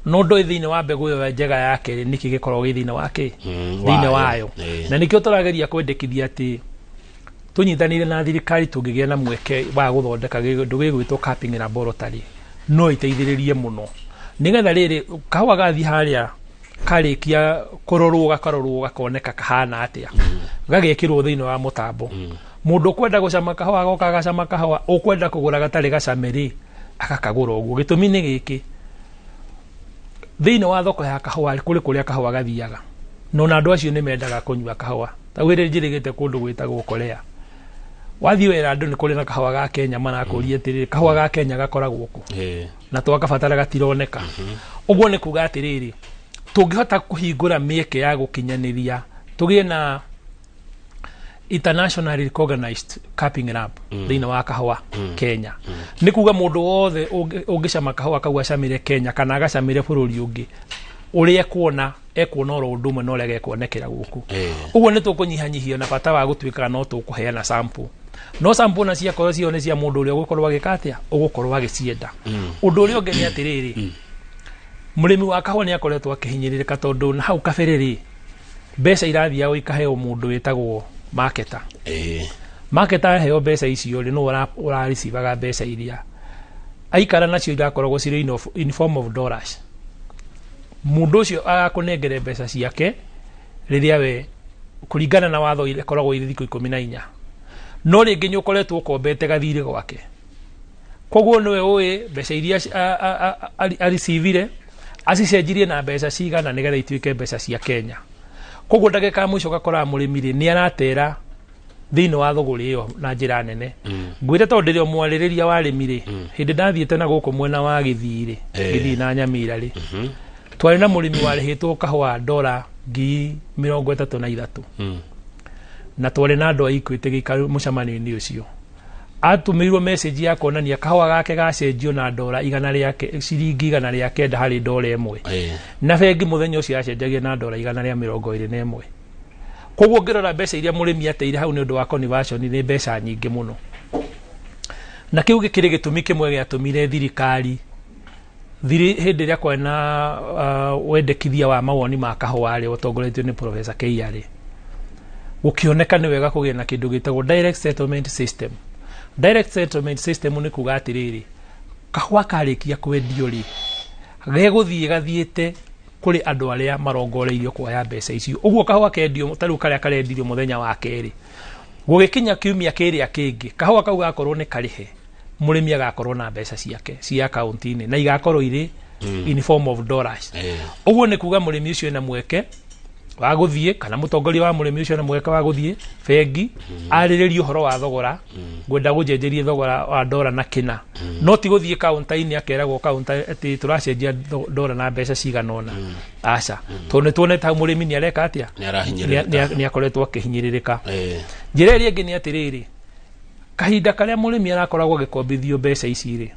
No ndo thiine wa mbegu iyo njega yake niki gikorwo gi thiine wake thiine wayo na nikio turageria kwendekithia ati tunyitanire na thirikari tungigia na mweke wa guthondeka gindu gigwitwo capping laboratory no iteithiririe muno nigetha riri kahua gathi haria karikia kurorwo gakoneka kahana atia gagekirwo thiine wa mutambo mundu kwenda gucama kahua goka gacama kahua ukwenda kugura gatari gacamiri akakagura uguo gitumi ni giki thiine wa thoko ya kahua kuri kuria kahua gathiaga no na andu acio ni mendaga kunyua kahua tawire njirigite kundu gwitagwo Korea wathi wera andu ni kuri na kahua ga Kenya mana kuria tiriri kahua ga Kenya gakoragwo ku na twakabatara gatironeka uguo ni kuga atiriri tungihota kuhingura mieke ya gukinyaniria tugie na internationally recognized capping lab thina wa kahwa Kenya ni kuga mundu wothe ungicama kahwa kau acamire Kenya kana agacamire bururi ungi uria kuona ekuona ro ndumwe no rege kuonekera guku uguo ni tukunyihanyihio na bata wa gutwika no tukuheana sample no sample na cia korwo cione cia mundu uria gukorwo agikatia ugukorwo agicienda undu uria ungeni atiriri murimi wa kahwa ni akoretwo akihinyiririka tondu na hau kabere mbeca irathia guikaheo mundu witagwo marketer marketer heo mbeca icio ri no uraricibaga mbeca iria aikara nacio irakorwo ciri in form of dollars mundu ucio agakunengere mbeca ciake riria we kuringana na watho ile koragwo iri thikũ 14 no ringi nyu koretwo kombete gathire gwake koguo niwe uyi mbeca iria aricivire acicenjirie na mbeca cigana nigetha ituike mbeca cia Kenya koguo ndagika mwico gakora murimiri ni aratera thini wa thoguri iyo na njira nene ngwire tondu rio mwaririria wa rimiri hindi ndathiete na guku mwena wa Githiri Githiri na Nyamira ri twari na murimi warihitwo kahwa $33,000 na twari na ndo ikwite gikaru mucamani-ini ucio atumirwo message ya kuonania kahwa gake gacenjio na ciringi $100 hari $1 na bengi muthenya ucio acenjagia na $121 koguo ngirora mbeca iria murimi ateire hau ni undu wa conversion ni mbeca nyingi muno na kiu gikiri gitumi kimwe giatumire thirikari hindi ria kwena wendekithia wa mawoni ma kahwa ri utongoretio ni Professor Kĩarĩ gukioneka ni wega kugia na kindu gitagwo direct settlement system. Direct settlement system ni kuga atiriri kahwa karikia kwendio ri geguthie gathiete kuri andu aria marongoreirio kuoya mbeca icio uguo kahwa kendio taru karia karendirio muthenya wa keri gugikinya kiumia kiria kingi kahwa kau gakorwo ni karihe murimi agakorwo na mbeca ciake cia account-ini na igakorwo iri in form of dollars uguo ni kuga murimi ucio na mweke wa guthie kana mutongoria wa murimi ucio na mweke wa guthie bengi ariririo horo wa thogora gwenda gujenjerie thogora wa dollar na kina no ti guthie counter-ini akeragwo counter ati turacenjia dollar na mbeca ciganona aca tondu tuone ta murimi ni areka atia ni akoretwo akihinyiririka njira iria ingi ni atiriri kahinda karia murimi arakoragwo gikombithio mbeca ici ri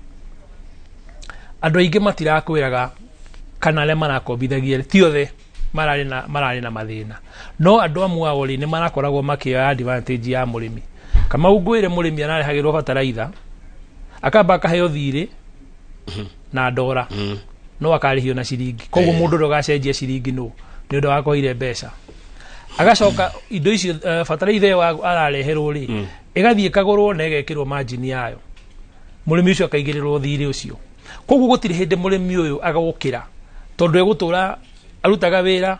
andu aingi matirakwiraga kana le marakombithagia ti othe marari na mathina no andu amwe ao ri ni marakoragwo makioya advantage ya murimi kama ungwire murimi ararehagirwo bataraitha akamba akaheo thiri na ndora no akarihio na ciringi koguo mundu ndogacenjia ciringi no ni undu wa koire mbeca agacoka indo icio bataraitha iyo arareherwo ri igathie kagurwo na igekirwo margin yayo murimi ucio akaigirirwo thiri ucio koguo gutiri hindi murimi uyu agawukira tondu egutura arutaga wira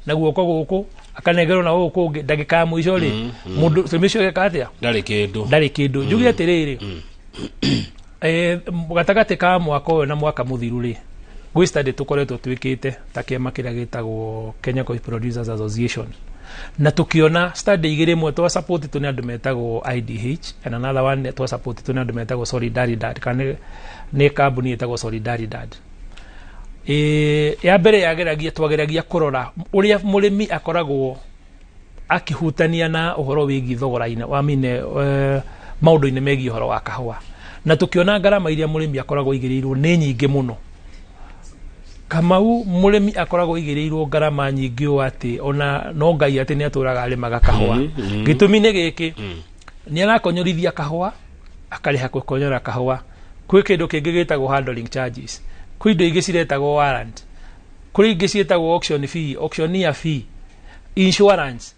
na guoko guku akanengerwo na guku ndagika mwico ri mundu semisho gekatia ndari kindu njugi atiriri gatagati ka mwaka uyu na mwaka muthiru ri gwi study tukoretwo twikite ta kiama kiria gitagwo Kenya Coffee Producers Association na tukiona study igire mwe twa support tu ni andu metagwo IDH and another one twa support tu ni andu metagwo Solidaridad kana ni kambuni etagwo Solidaridad ya mbere yageragia twageragia kurora uria murimi akoragwo akihutania na uhoro wigi thogora-ine wa mine maundu-ine megi uhoro wa kahwa na tukiona garama iria murimi akoragwo igirirwo ni nyingi muno Kamau murimi akoragwo igirirwo garama nyingi o ati ona no ngai ati ni aturaga alimaga kahwa gitumi ni giki ni arakonyorithia kahwa akariha kukonyora kahwa kwi kindu kingi gitagwo handling charges kwi indo ingi ciretagwo warrant kuri ingi ciretagwo auctioneer fee insurance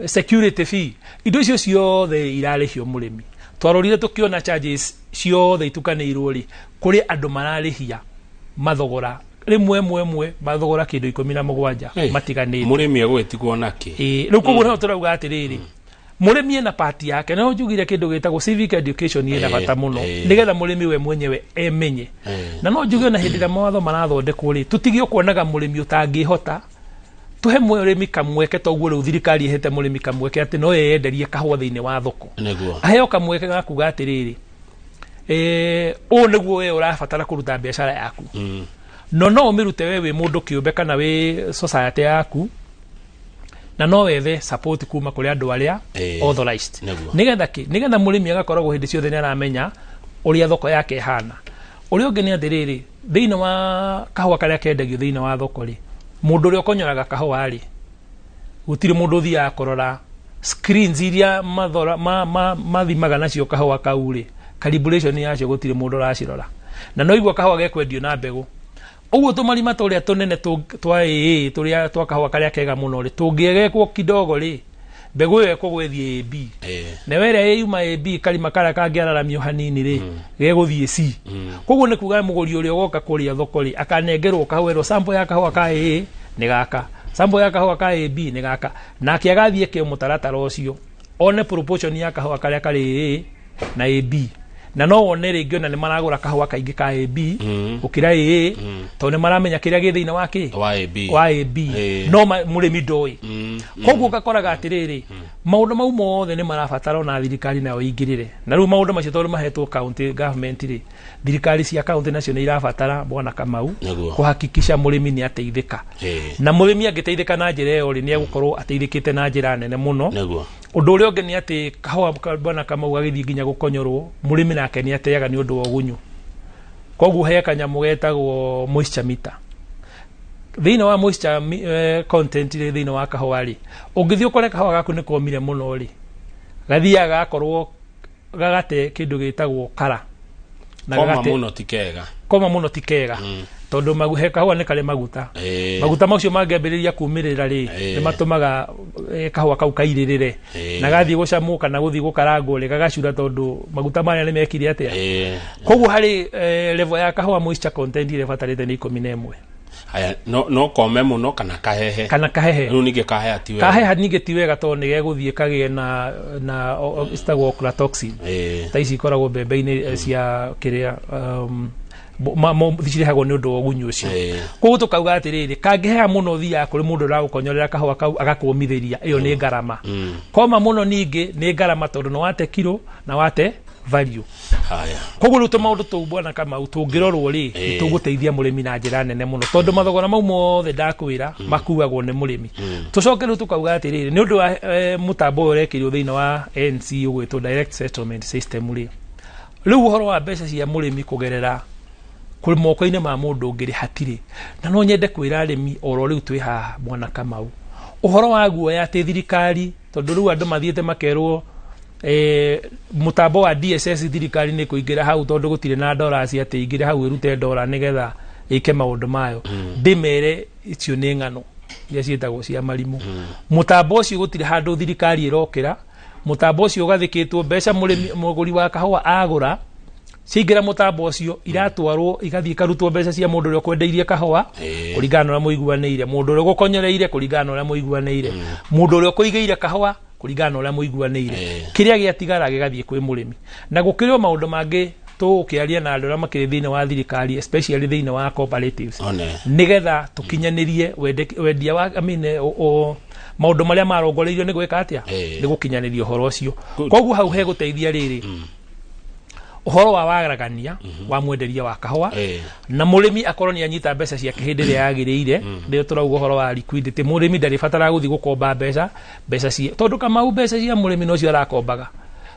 security fee indo icio ciothe irarihio murimi twarorire tukiona charges ciothe itukanirwo ri kuri andu mararihia mathogora rimwe mathogora kindu 17 matiganite murimi agwetigwo naki riu koguo no turauga atiriri murimi na party yake no njugire kindu gitagwo civic education ina bata muno nigetha murimi we mwenyewe emenye na no njuge na hindira mawatho marathondekwo ri tutigio kuonaga murimi utangihota tuhe murimi kamweke toguo ru thirikari ihete murimi kamweke ati no yenderie kahwa thiini wa thoko aheo kamweke ga kuga atiriri o niguo we urabatara kuruta biashara yaku no umirute wewe mundu kiumbe kana we society yaku na no wethe support kuma kuri andu aria authorized nigetha murimi agakoragwo hindi ciothe ni aramenya uria thoko yake hana uria ungi ni atiriri thiini wa kahua karia kendagio thiini wa thoko ri mundu uria ukonyoraga kahua ri gutiri mundu thia akorora screens iria mathora mathimaga nacio kahua kau ri calibration yacio gutiri mundu racirora na no igwa kahua gekwendio na mbegu uguo tumarima turia tunene twa turia twa kahua karia kega muno ri tungiegekwo kidogo ri mbegu yo ekugwethie AB na were yuma AB kalima kara kangiararamio hanini ri geguthie C koguo ni kuga muguri uria ugoka kuria thoko ri akanengerwo kahwero sample ya kahua ka A ni gaka sample ya kahua ka AB ni gaka na kiagathie ke mutaratara ucio one proportion ya kahua karia kari A na AB na no wone ringi ona ni maragura kahua kaingi ka AB ukira A to ni maramenya kiria gi thiina wake wa AB no murimi ndoi koguo gakoraga atiriri maundu mau mothe ni marabatara na thirikari nayo ingirire na ru maundu macio tondu mahetwo county government ri thirikari cia county nacio ni irabatara bwana Kamau kuhakikisha murimi ni ateithika na murimi agiteithika na njira yo ri ni egukorwo ateithikite na njira nene muno undu uria ungi ni ati kahua bwana Kamau agithii nginya gukonyorwo murimi nake ni ateaga ni undu wa ugunyu koguo he kanyamu getagwo moisture meter thiina wa moisture content ri thiina wa kahua ri ungithio kore kahua gaku ni komire muno ri gathia gakorwo gagate kindu gitagwo kara na gagate koma muno tikega tondu maguhe kahua ni kale maguta maguta macio mangiambiriria kumirira ri ni matumaga kahua kau kairirire na gathii gucamuka na guthii gukarangwo ri gagacura tondu maguta maya ni mekire atia koguo hari level ya kahua moisture content ire batarite ni 11 haya no kome muno kana kahehe ru ninge kaheha tiwe kaheha ninge tiwega to ni geguthie kagie na istagwo ochratoxin ta ici koragwo mbembe-ini cia kiria thicirehagwo ni undu wa ugunyu ucio koguo tukauga atiriri kangihea muno thia kuri mundu uragukonyorera kahua kau agakumithiria iyo ni ngarama koma muno ningi ni ngarama tondu no wate kilo na wate value haya koguo ruto maundu tu bwana Kamau tungirorwo ri tuguteithia murimi na njira nene muno tondu mathogora mau mothe ndakwira makuagwo ni murimi tucoke ru tukauga atiriri ni undu wa mutambo urekirio thiina wa NC ugwitwo direct settlement system ri riu uhoro wa mbeca cia murimi kugerera kuri moko-ini ma mundu ngiri hatiri na no nyende kwira arimi oro riu twi haha bwana Kamau uhoro wa guoya ati thirikari tondu riu andu mathiete makerwo mutambo wa DSS thirikari ni kuingira hau tondu gutire na dollars ati ingire hau irute dollar nigetha ike maundu mayo ndimere icio ni ngano iria cietagwo cia marimu mutambo ucio gutire handu thirikari irokira mutambo ucio ugathikitwo mbeca muguri wa kahua agura ciingira mutambo ucio iratwarwo igathie karutwo mbeca cia mundu uria kwendeirie kahua kuringana na muiguaneire mundu uria gukonyoreire kuringana na muiguaneire mundu uria kuigeire kahua kuringana na muiguaneire kiria giatigara gigathie kwi murimi na gukiryo maundu mangi tukiaria na andu aria makiri thiina wa thirikari especially thiina wa cooperatives nigetha tukinyanirie wendia wa maundu maria marongoreirio ni gwika atia ni gukinyaniria uhoro ucio koguo hau he guteithia riri uhoro wa wagaragania wa mwenderia wa kahua na murimi akorwo ni anyita mbeca cia kihindi ria yagiriire ndio turauga uhoro wa liquidity murimi ndari fatara guthi gukomba mbeca cia tondu Kamau mbeca cia murimi no cio arakombaga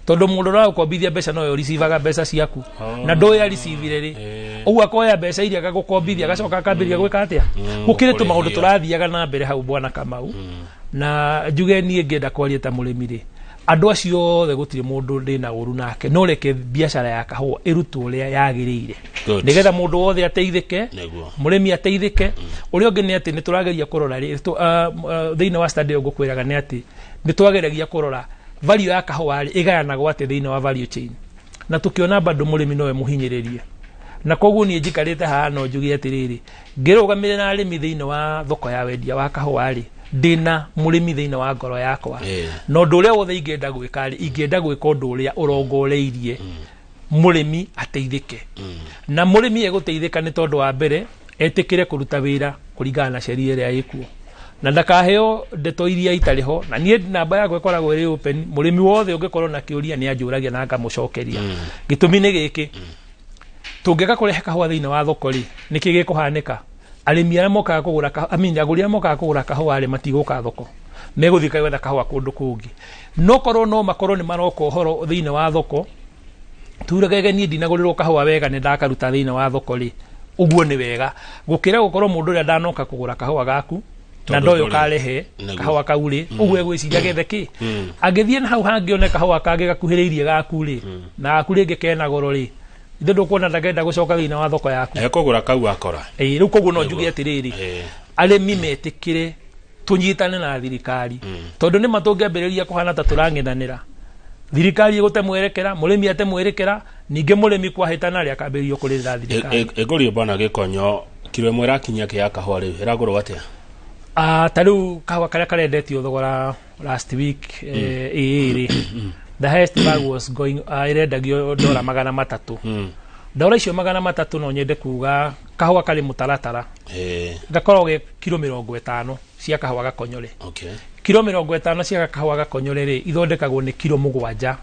tondu mundu ra gukombithia mbeca no yo receivaga mbeca ciaku na ndo ya receive ri uguo akoya mbeca iria agagukombithia agacoka akambiria gwika atia gukire tu maundu turathiaga na mbere hau bwana Kamau na njuge nie ngenda kwaria ta murimi ri andu acio othe gutire mundu ndina uru nake no reke biashara ya kahua irutwo uria yagiriire nigetha mundu wothe ateithike murimi ateithike uria ungi ni ati ni turageria kurora thiina wa study ngukwiraga ni ati ni twageragia kurora value ya kahua igayanagwo ati thiina wa value chain na tukiona bado murimi nowe muhinyiririe na koguo ni njikarite haha no njugie atiriri ngirugamire na arimi thiina wa thoko ya wendia wa kahua ndina murimi thiina wa ngoro yakwa no nduria wothe ingenda gwika ingenda gwika undu uria urongoreirie murimi ateithike na murimi eguteithika ni tondu wa mbere etikire kuruta wira kuringana na sheria iria ikuo na ndakaheo ndeto iria itariho na nie namba yakwa ikoragwo iri open murimi wothe ungikorwo na kiuria ni anjuragia na ngamucokeria gitumi ni giki tungeka kurehe kahua thiini wa thoko ri niki gikuhanika arimi aria mokaga kugura kahua aguri aria mokaga kugura kahua ri matiguka thoko meguthika wetha kahua kundu kungi no korwo no makorwo ni maroko horo thiini wa thoko turagege ni ndinagurirwo kahua wega ni ndakaruta thiini wa thoko ri uguo ni wega gukira gukorwo mundu ria ndanoka kugura kahua gaku na ndoyo karehe kahua kauri uguo gwiciria getheki agithie na hau hangi one kahua kage gakuhiriirie gaku ri na akuri ngikena goro ri ithe ndukuona ndagenda gucoka thiini wa thoko yaku ekugura kau akora riu koguo no njuge atiriri arimi metikire tunyitane na thirikari tondu ni matungiambiriria kuhana ta turangenanira thirikari igute mwerekera murimi ate mwerekera ninge murimi kwahitana ria kambirio kurira thirikari eguri bana gikonyo kilo imwe rakinya kia kahua riu iragurwo atia tariu kahua karia karendetio thogora last week the highest bag was going irendagio $300 dola icio $300 no nyende kuga kahua kali mutaratara gakorwo ge kilo 50 cia kahua gakonyore kilo 50 cia kahua gakonyore ri ithondekagwo ni kilo 7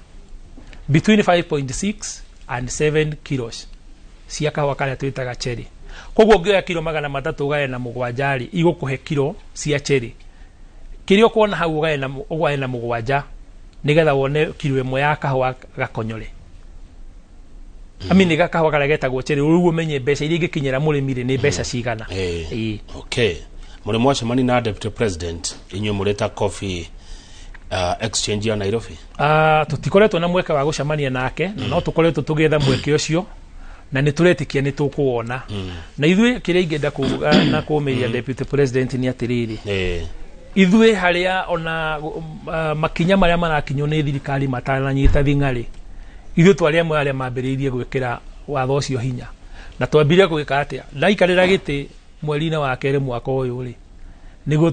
between 5.6 and 7 kilos cia kahua karia twitaga cherry koguo ngioya kilo 300 gae na 7 ri igukuhe kilo cia cherry kirio kuona hau gae na 7 nigetha wone kilo imwe ya kahua gakonyore amini kahua karia getagwo cherry uguo menye mbeca iria ingikinyira murimi ri ni mbeca cigana okay muri mwacemani na deputy president inyo mureta coffee exchange ya Nairobi tutikoretwo na mweke wa gucemania nake no tukoretwo tugetha mweke ucio na ni turetikia ni tukuona na ithuĩ kiria ingenda kuga na kumeria deputy president ni atiriri ithuĩ haria ona makinya maria marakinywo ni thirikari matananyita thing'ari ithuĩ twari amwe aria mambiriirie gwikira watho ucio hinya na twambirie gwika atia ndaikarira giti mweri-inĩ wa kerĩ mwaka ũyũ ri niguo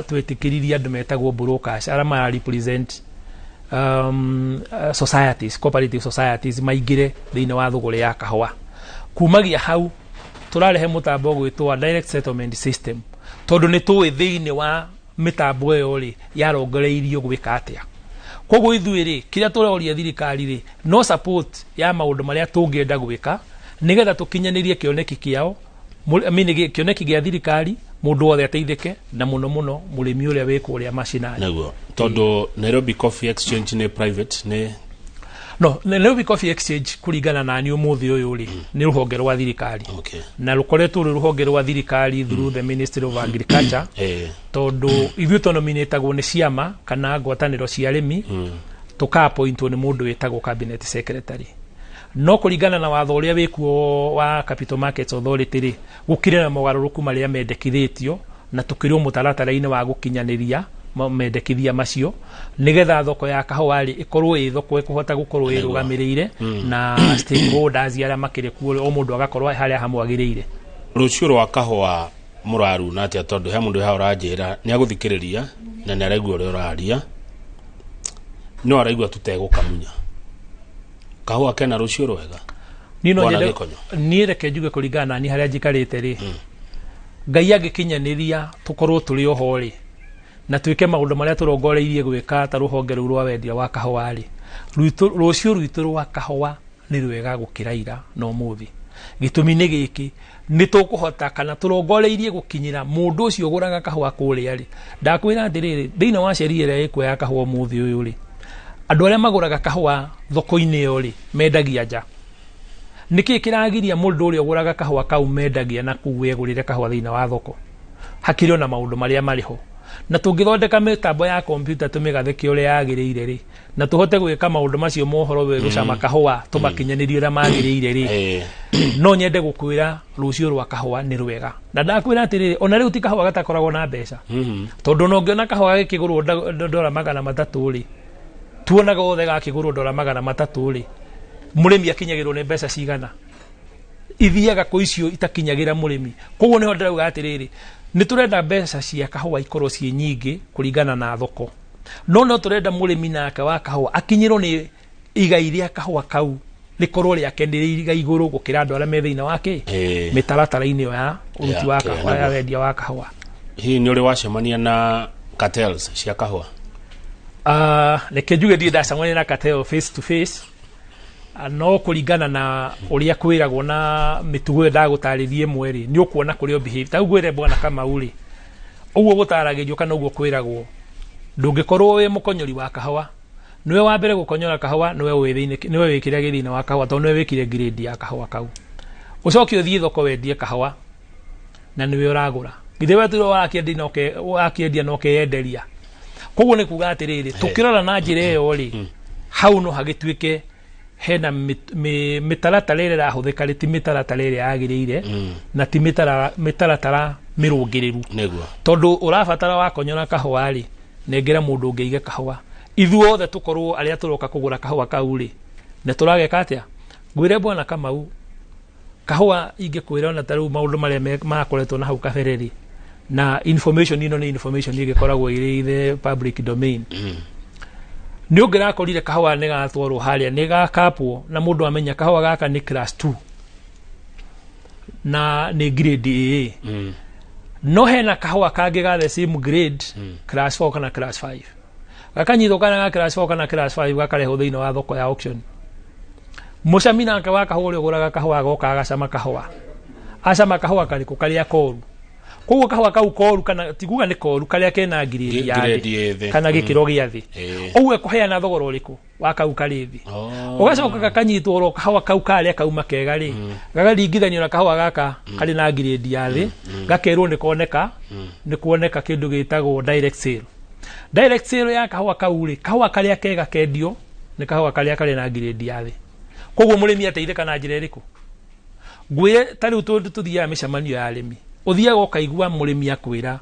twetikiririe andu metagwo brokers aria mara represent societies cooperative societies maingire thiini wa thuguri ya kahua kumagia hau turarehe mutambo gwitwa direct settlement system tondu ni tuwe thiini wa mitambo iyo ri yarongoreirio gwika atia koguo ithuĩ ri kiria turoria thirikari ri no support ya maundu maria tungienda gwika nigetha tukinyanirie kioneki kiao kioneki gia thirikari mundu wothe ateithike na muno murimi uria wiko uria macina naguo tondu Nairobi Coffee Exchange ni private no Nairobi Coffee Exchange kuringana na ni umuthi uyu ri ni ruhonge rwa thirikari na rukoretwo ruhonge rwa thirikari through the Ministry of Agriculture tondu ithuĩ tonominatagwo ni ciama kana ngwatanĩro cia arĩmi tuka-appointwo ni mundu witagwo cabinet secretary no kuringana na watho uria wikuo wa Capital Markets Authority ri gukire na mogaruruku maria mendekithitio na tukirwo mutaratara-ini wa gukinyaniria mendekithia macio nigetha thoko ya kahua ri ikorwo i thoko ikuhota gukorwo irugamirire na stakeholders aria makire kuo o mundu agakorwo haria hamwagiriire rucio rwa kahua muraru na atia tondu he mundu ha uranjira ni aguthikiriria na ni araigua uri uraria no araigua tutegukamunya kahua kena rucio rwega nino nyende ni reke njuge kuringana ni haria njikarite ri ngai agikinyaniria tukorwo turi oho ri na twike maundu maria turongoreirie gwika ta ruhonge ru rwa wendia wa kahua ri rucio rwitu rwa kahua ni rwega gukiraira no muthi gitumi ni giki ni tukuhota kana turongoreirie gukinyira mundu ucio guraga kahua kuria ri ndakwira ndiriri thiina wa sheria ria iko ya kahua muthi uyu ri andu aria maguraga kahua thoko-ini yo ri mendagia nja niki kiragiria mundu uria guraga kahua kau mendagia na kuwe gurire kahua thiina wa thoko hakiri na maundu maria mariho na tungithondeka mitambo ya computer tumigatheke uria yagiriire ri na tuhote gwika maundu macio mohoro we gucama kahua tumakinyanirie uria magiriire ri no nyende gukwira rucio rwa kahua ni rwega na ndakwira atiriri ona riu ti kahua gatakoragwo na mbeca tondu no ngiona kahua gikigurwo $300 ri tuonaga othe gakigurwo $300 ri murimi akinyagirwo ni mbeca cigana ithiaga ku icio itakinyagira murimi koguo niho ndirauga atiriri ni turenda mbeca cia kahua ikorwo cie nyingi kuringana na thoko no turenda murimi nake wa kahua akinyirwo ni igai ria kahua kau likorwo riakendereiga iguru gukira andu aria me thiina wake mitaratara-ini ya uruti wa kahua ya wendia wa kahua hii ni uri wacemania na cartels cia kahua reke njuge ndi ndacemania na cartel face to face no kuringana na uria kwiragwo na mitugo ndagutaririe mweri ni ukuona kurio behave ta ugwire bwana kama uri uguo gutaragirio kana uguo kwiragwo ndungikorwo we mukonyori wa kahawa niwe wa mbere gukonyora kahawa niwe wikire githina wa kahawa to niwe wikire grade ya kahawa kau ucoke uthie thoko wendie kahawa na niwe uragura githe wetu wakiendia no keyenderia koguo ni kuga atiriri tukirora na njira iyo ri hau no hagituike hena mitaratara ira rahuthika ri ti mitaratara ira yagirire na ti mitaratara mirungiriru tondu urabatara wakonyora kahawa ri nengera mundu ungiige kahawa ithuothe tukorwo aria turoka kugura kahawa kau ri ne turageka atia ngwire bwana Kamau kahawa ingikwira ona taru maundu maria makoretwo na hau kabereri na information ino ni information igikoragwo iri the public domain ni ungira korire kahawa ni gatwarwo haria ni gakapwo na mundu amenya kahawa gaka ni class 2 na ni grade A no hena kahawa kage ga the same grade class 4 kana class 5 gakanyitwo kana class 4 kana class 5 gakareho thiini wa thoko ya auction mucamina ka waka hore guraga kahawa goka gacama kahawa acama kahawa kariku karia koru koguo kahawa kau koru kana tiguga ni koru karia kena ngiri ya kana gikiro gia thi ogue kuheana thogora uriku waka ukarithi ugacoka gakanyitwo ro kahawa kau karia kauma kega ri gagaringithanio na kahawa gaka kari na grade ya thi gakerwo ni kuoneka kindu gitagwo direct sale ya kahawa kau ri kahawa karia kega kendio ni kahawa karia kari na grade ya thi koguo murimi ateithika na njira iriku ngwire tari tuthia micamanio ya arimi uthiaga ukaigua murimi akwira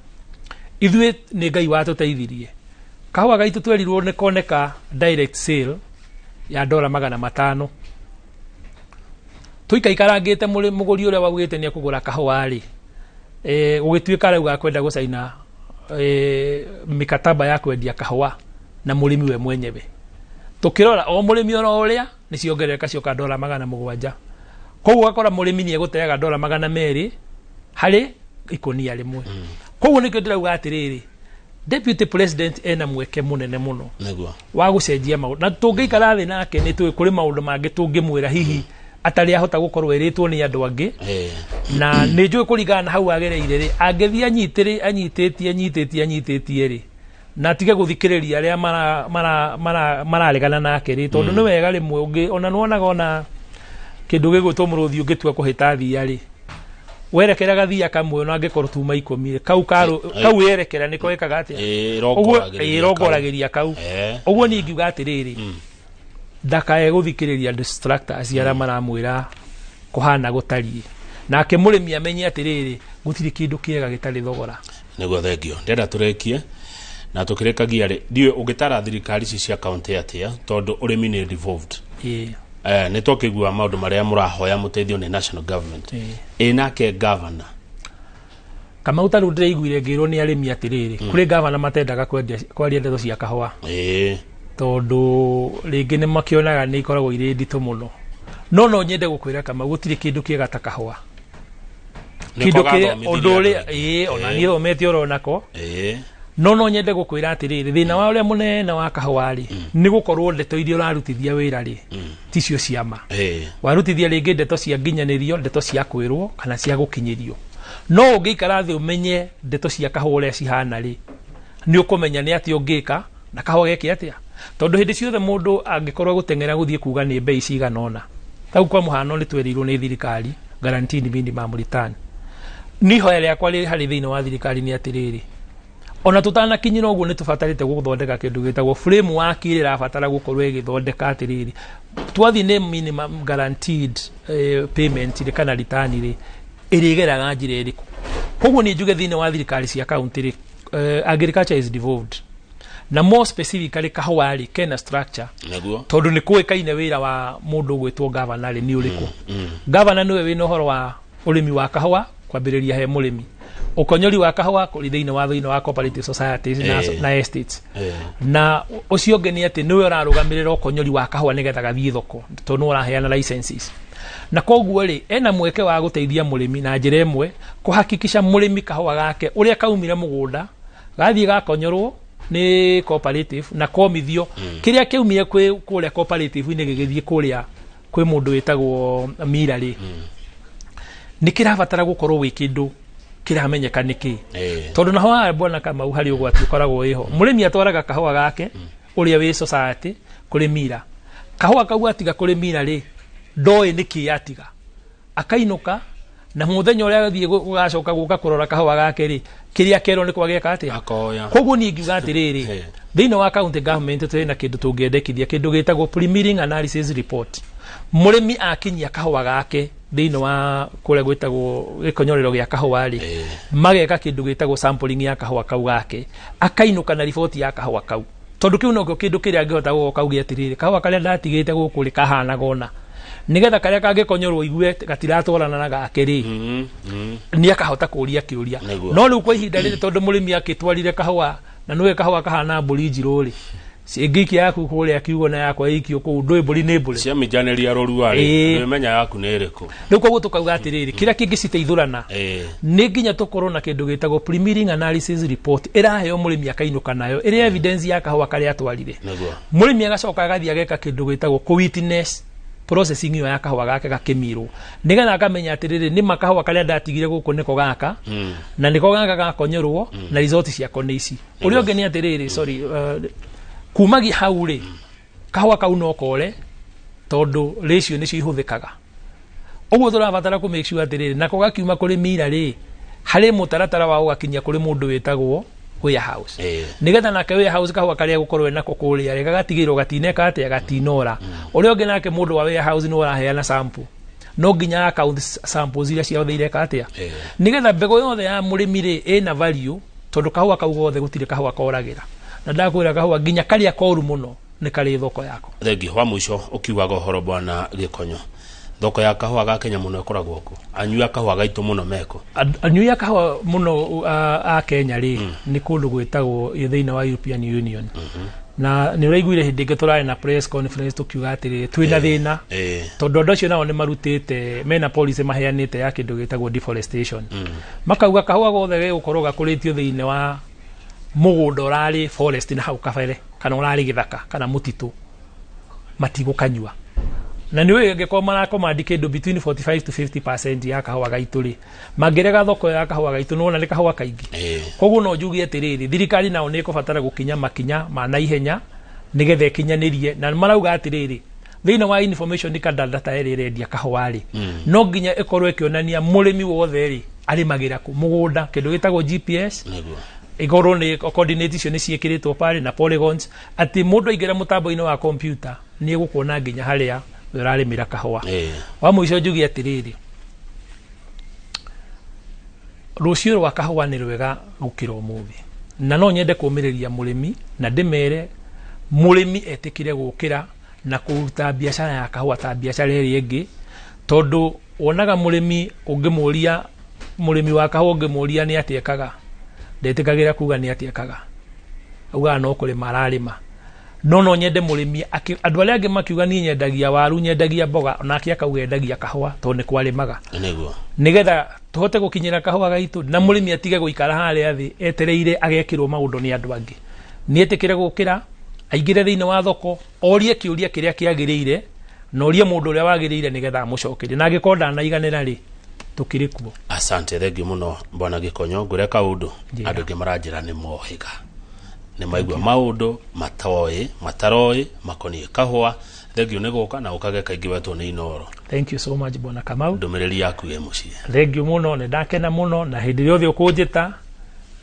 ithwe ni ngai watuteithirie kahawa gaitu twerirwo ni koneka direct sale ya $500 tuikaikarangite muguri uria wagwite ni akugura kahawa ri gugituika rau gakwenda gucaina mikataba ya kwendia kahawa na murimi we mwenyewe tukirora o murimi ora uria ni ciongereka cioka $700 koguo akora murimi ni eguteaga $200 hari ikonia rimwe koguo nikio ndirauga atiriri deputy president ena mweke munene muno wa gucenjia maundu na tungiikara thi nake ni twi kuri maundu mangi tungimwira hihi atari ahota gukorwo eritwo ni andu angi na ni njui kuringana na hau agereire ri angithia anyititie ri na tige guthikiriria aria mararegana nake ri tondu ni wega rimwe ungi ona nuonaga ona kindu gigwitwo muruthi ungitua kuhita thia ri werekera gathia kamwe no angikorwo tuma 10 kau yerekera niko ekaga atia irongoragiria kau uguo ni ngiuga atiriri ndakae guthikiriria distractors aria maramwira kuhana gutari nake murimi amenye atiriri gutiri kindu kiega gitari thogora niguo thengio ndenda turekie na tukirekagia ri ndiwe ungitara thirikari cia county atia tondu urimi ni devolved ni tokigua maundu maria murahoya muteithio ni national government nake governor kama utaru ndiraiguire ngirwo ni arimi atiriri kuri governor matendaga kwaria ndeto cia kahawa tondu ringi ni makionaga ni ikoragwo iri ndito muno no nyende gukwira kama gutiri kindu kiega ta kahawa kindu kia odore ona ni thomete oronako no nyende gukwira atiriri thina wa uria munene wa kahawa ri ni gukorwo ndeto iria urarutithia wira ri ticio ciama warutithia ringi ndeto cia nginyanirio ndeto cia kwirwo kana cia gukinyirio no ungiikara thi umenye ndeto cia kahawa uria cihana ri ni ukumenya ni ati ungika na kahawa geke atia tondu hindi ciothe mundu angikorwo gutengera guthie kuga ni bei ciganona tau kwa muhano ni twerirwo ni thirikari guaranteed minimum return ni hoya riakwa ri hari thini wa thirikari ni atiriri ona tutana kinyira uguo ni tufatarite guthondeka kindu gitagwo framework iri rafatara gukorwo igithondeka atiriri twathi ni minimum guaranteed payment ri kana return ri irigeraga njira iriku koguo ni njuge thini wa thirikari cia county ri agriculture is devolved na more specifically kahawa ri kena structure tondu ni kuikaine wira wa mundu gwitwo governor ri ni uriku governor niwe wina horo wa urimi wa kahawa kwambiriria he murimi ukonyori wa kahawa kuri thiini wa cooperative societies na estates na ucio ngeni ati niwe urarugamirira ukonyori wa kahawa nigetha gathie thoko tondu uraheana licenses na koguo ri ena mweke wa guteithia murimi na njira imwe kuhakikisha murimi kahawa gake uria kaumire mugunda gathie gakonyorwo ni cooperative na komithio kiria kiumire kuria cooperative ni gigithie kuria kwĩ mũndũ wĩtagwo Mira rĩ nĩ kĩrabatara gũkorwo wĩ kĩndũ kĩramenyeka nĩkĩ tondũ naho haha bwana Kamau harĩ ũgwati ũkoragwo wĩho mũrĩmi atwaraga kahũa gake ũrĩa wĩ society kũrĩ Mira kahũa kau atiga kũrĩ Mira rĩ ndoĩ nĩkĩ atiga akainũka na mũthenya ũrĩa agathiĩ gũgacoka gũka kũrora kahũa gake rĩ kĩrĩa kerwo nĩ kwageka atĩa koguo niĩ ngiuga atĩrĩrĩ thĩinĩ wa county government tũrĩ na kĩndũ tũngĩendekithia kĩndũ gĩtagwo pre-milling analysis report mũrĩmi akinyia kahũa gake thĩinĩ wa kũrĩa gwĩtagwo gĩkonyorero gĩa kahũa rĩ mageka kĩndũ gĩtagwo sampling ya kahũa kau gake akainũka na riboti ya kahũa kau tondũ kĩu nokĩo kĩndũ kĩrĩa angĩhota gũka uge atĩrĩrĩ kahũa karĩa ndatigĩte gũkũ rĩ kahanaga ũna nigetha karĩa kangĩkonyorwo igue gatiratwarana na gake rĩ nĩ akahota kũria kĩũria no rĩu kwa ihinda rĩrĩ tondũ mũrĩmi akĩtwarire kahũa na nĩwe kahũa kahana mbũri njirũ rĩ ngiki yaku kũrĩa kiugo na yakwa ikio kũu ndũĩ mbũri nĩ mbũri cia mijaneria rorua rĩ ndĩmenya yaku nĩ ĩrĩkũ rĩu koguo tũkauga atĩrĩrĩ kĩrĩa kĩngĩciteithũrana nĩ nginya tũkorwo na kĩndũ gĩtagwo pre-milling analysis report ĩraheo mũrĩmi akainũka nayo ĩrĩa evidence ya kahũa karĩa atwarire mũrĩmi agacoka agathiĩ ageka kĩndũ gĩtagwo witness processing yo ya kahũa gake gakĩmirwo nigetha akamenya atĩrĩrĩ nĩ makahũa karĩa ndatigire gũkũ nĩko gaka na nĩko gaka gakonyorwo na result ciako nĩ ici ũrĩa ũngĩ nĩ atĩrĩrĩ sorry kumagia hau rĩ kahũa kau no kore tondũ ratio nĩcio ihũthĩkaga ũguo tũrabatara kũ make sure atĩrĩrĩ nako gakiuma kũrĩ Mira rĩ harĩ mũtaratara wa gũgakinya kũrĩ mũndũ wĩtagwo warehouse nigetha nake warehouse kahũa karĩa gũkorwo nako kũrĩa rĩ gagatigĩrwo gatineka atĩa gatinora ũrĩa ũngĩ nake mũndũ wa warehouse nĩ ũraheana sample no nginya account samples iria ciothe ireka atĩa nigetha mbegũ yothe ya mũrĩmi rĩ ĩna value tondũ kahũa kau gothe gũtirĩ kahũa koragĩra na ndakwĩra kahũa nginya karĩa koru mũno nĩ karĩ thoko yako thengi wa mũico ũkiugaga ũhoro bwana Gĩkonyo thoko ya kahũa ga Kenya mũno ĩkoragwo kũ anyua kahũa gaitũ mũno meko anyua kahũa mũno a Kenya rĩ nĩ kũndũ gwĩtagwo thĩinĩ wa European Union na nĩ ũraiguire hĩndĩ ĩngĩ tũrarĩ na press conference tũkiuga atĩrĩrĩ twĩna thĩna tondũ andũ acio nao nĩ marutĩte mena policy maheanĩte ya kĩndũ gĩtagwo deforestation makauga kahũa gothe gĩgũkorwo gakũrĩtio thĩinĩ wa mũgũnda ũrarĩ forest na hau kabere kana ũrarĩ gĩthaka kana mũtitũ matigũkanyua na niwe angĩkorwo marakomandi kĩndũ between 45 to 50% ya kahũa gaitũ rĩ mangĩrega thoko ya kahũa gaitũ nona nĩ kahũa kaingĩ koguo no njuge atĩrĩrĩ thirikari nao nĩ ĩkũbatara gũkinya makinya ma naihenya nĩgetha ĩkinyanĩrie na marauga atĩrĩrĩ thĩinĩ wa information kana data ĩrĩa ĩrendia kahũa rĩ no nginya ĩkorwo ĩkĩonania mũrĩmi wothe rĩ arĩmagĩra kũ mũgũnda kĩndũ gĩtagwo GPS igoro nĩ coordinate icio nĩ ciĩkĩrĩtwo pale na polygons atĩ mũndũ aingĩra mũtambo-inĩ wa computer nĩ egũkuona nginya harĩa ũrarĩmĩra kahũa wa mũico njuge atĩrĩrĩ rũciũ rwa kahũa nĩ rwega gũkĩra ũmũthĩ na no nyende kũmĩrĩria mũrĩmi na ndĩmere mũrĩmi etĩkire gũkĩra na kũruta biacara ya kahũa ta biacara ĩrĩa ĩngĩ tondũ wonaga mũrĩmi ũngĩmũria mũrĩmi wa kahũa ũngĩmũria nĩ atĩekaga ndetĩkagĩra kuga nĩ atĩekaga auga no kũrĩma ararĩma no nyende mũrĩmi andũ arĩa angĩ makiuga niĩ nyendagia waru nyendagia mboga onake akauga endagia kahũa tondũ nĩ kwarĩmaga nĩgetha tũhote gũkinyĩra kahũa gaitũ na mũrĩmi atige gũikara harĩa thĩ etereire agekĩrwo maũndũ nĩ andũ angĩ nĩ etĩkĩre gũkĩra aingĩre thĩinĩ wa thoko orie kĩũria kĩrĩa kĩagĩrĩire na orie mũndũ ũrĩa wagĩrĩire nĩgetha amũcokerie na angĩkorwo ndanaiganĩra rĩ tũkĩrĩ kuo asante thengi mũno bwana Gĩkonyo ngwĩre kaũndũ andũ angĩ maranjĩra nĩ mohĩga nĩ maigua maũndũ mataroĩ makoniĩ kahũa thengi nĩ gũka na ũkage kaingĩ wetwo nĩ Inoro thank you so much bwana Kamau ndũmĩrĩri yaku ĩ mũciĩ thengi mũno nĩ ndakena mũno na hĩndĩ ĩrĩa ũkũnjĩta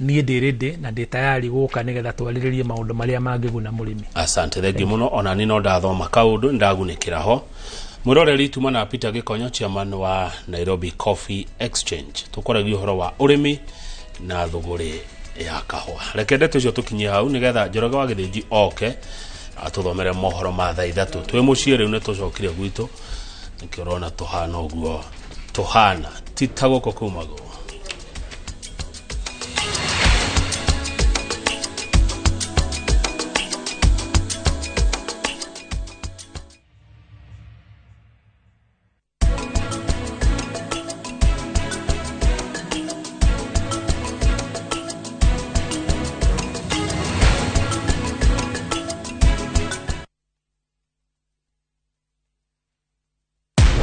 niĩ ndĩrĩndĩ na ndĩ tayari gũka nĩgetha twarĩrĩrie maũndũ marĩa mangĩguna mũrĩmi asante thengi mũno ona ni no ndathoma kaũndũ ndagunĩkĩra ho mwĩroreri tuma na Peter Gĩkonyo chairman wa Nairobi Coffee Exchange tũkoragia ũhoro wa ũrĩmi na thũgũrĩ ya kahũa rekende tucio tukinyie hau nigetha Njoroge wa Gĩthĩnji oke atuthomere mohoro ma thaa 3 twĩ mũciĩ rĩu nĩ tũcokire gwitũ nĩkĩo ũrona tũhana ũguo tũhana titagũkũ kumago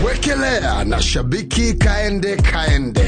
Wekelea na Shabiki Kaende.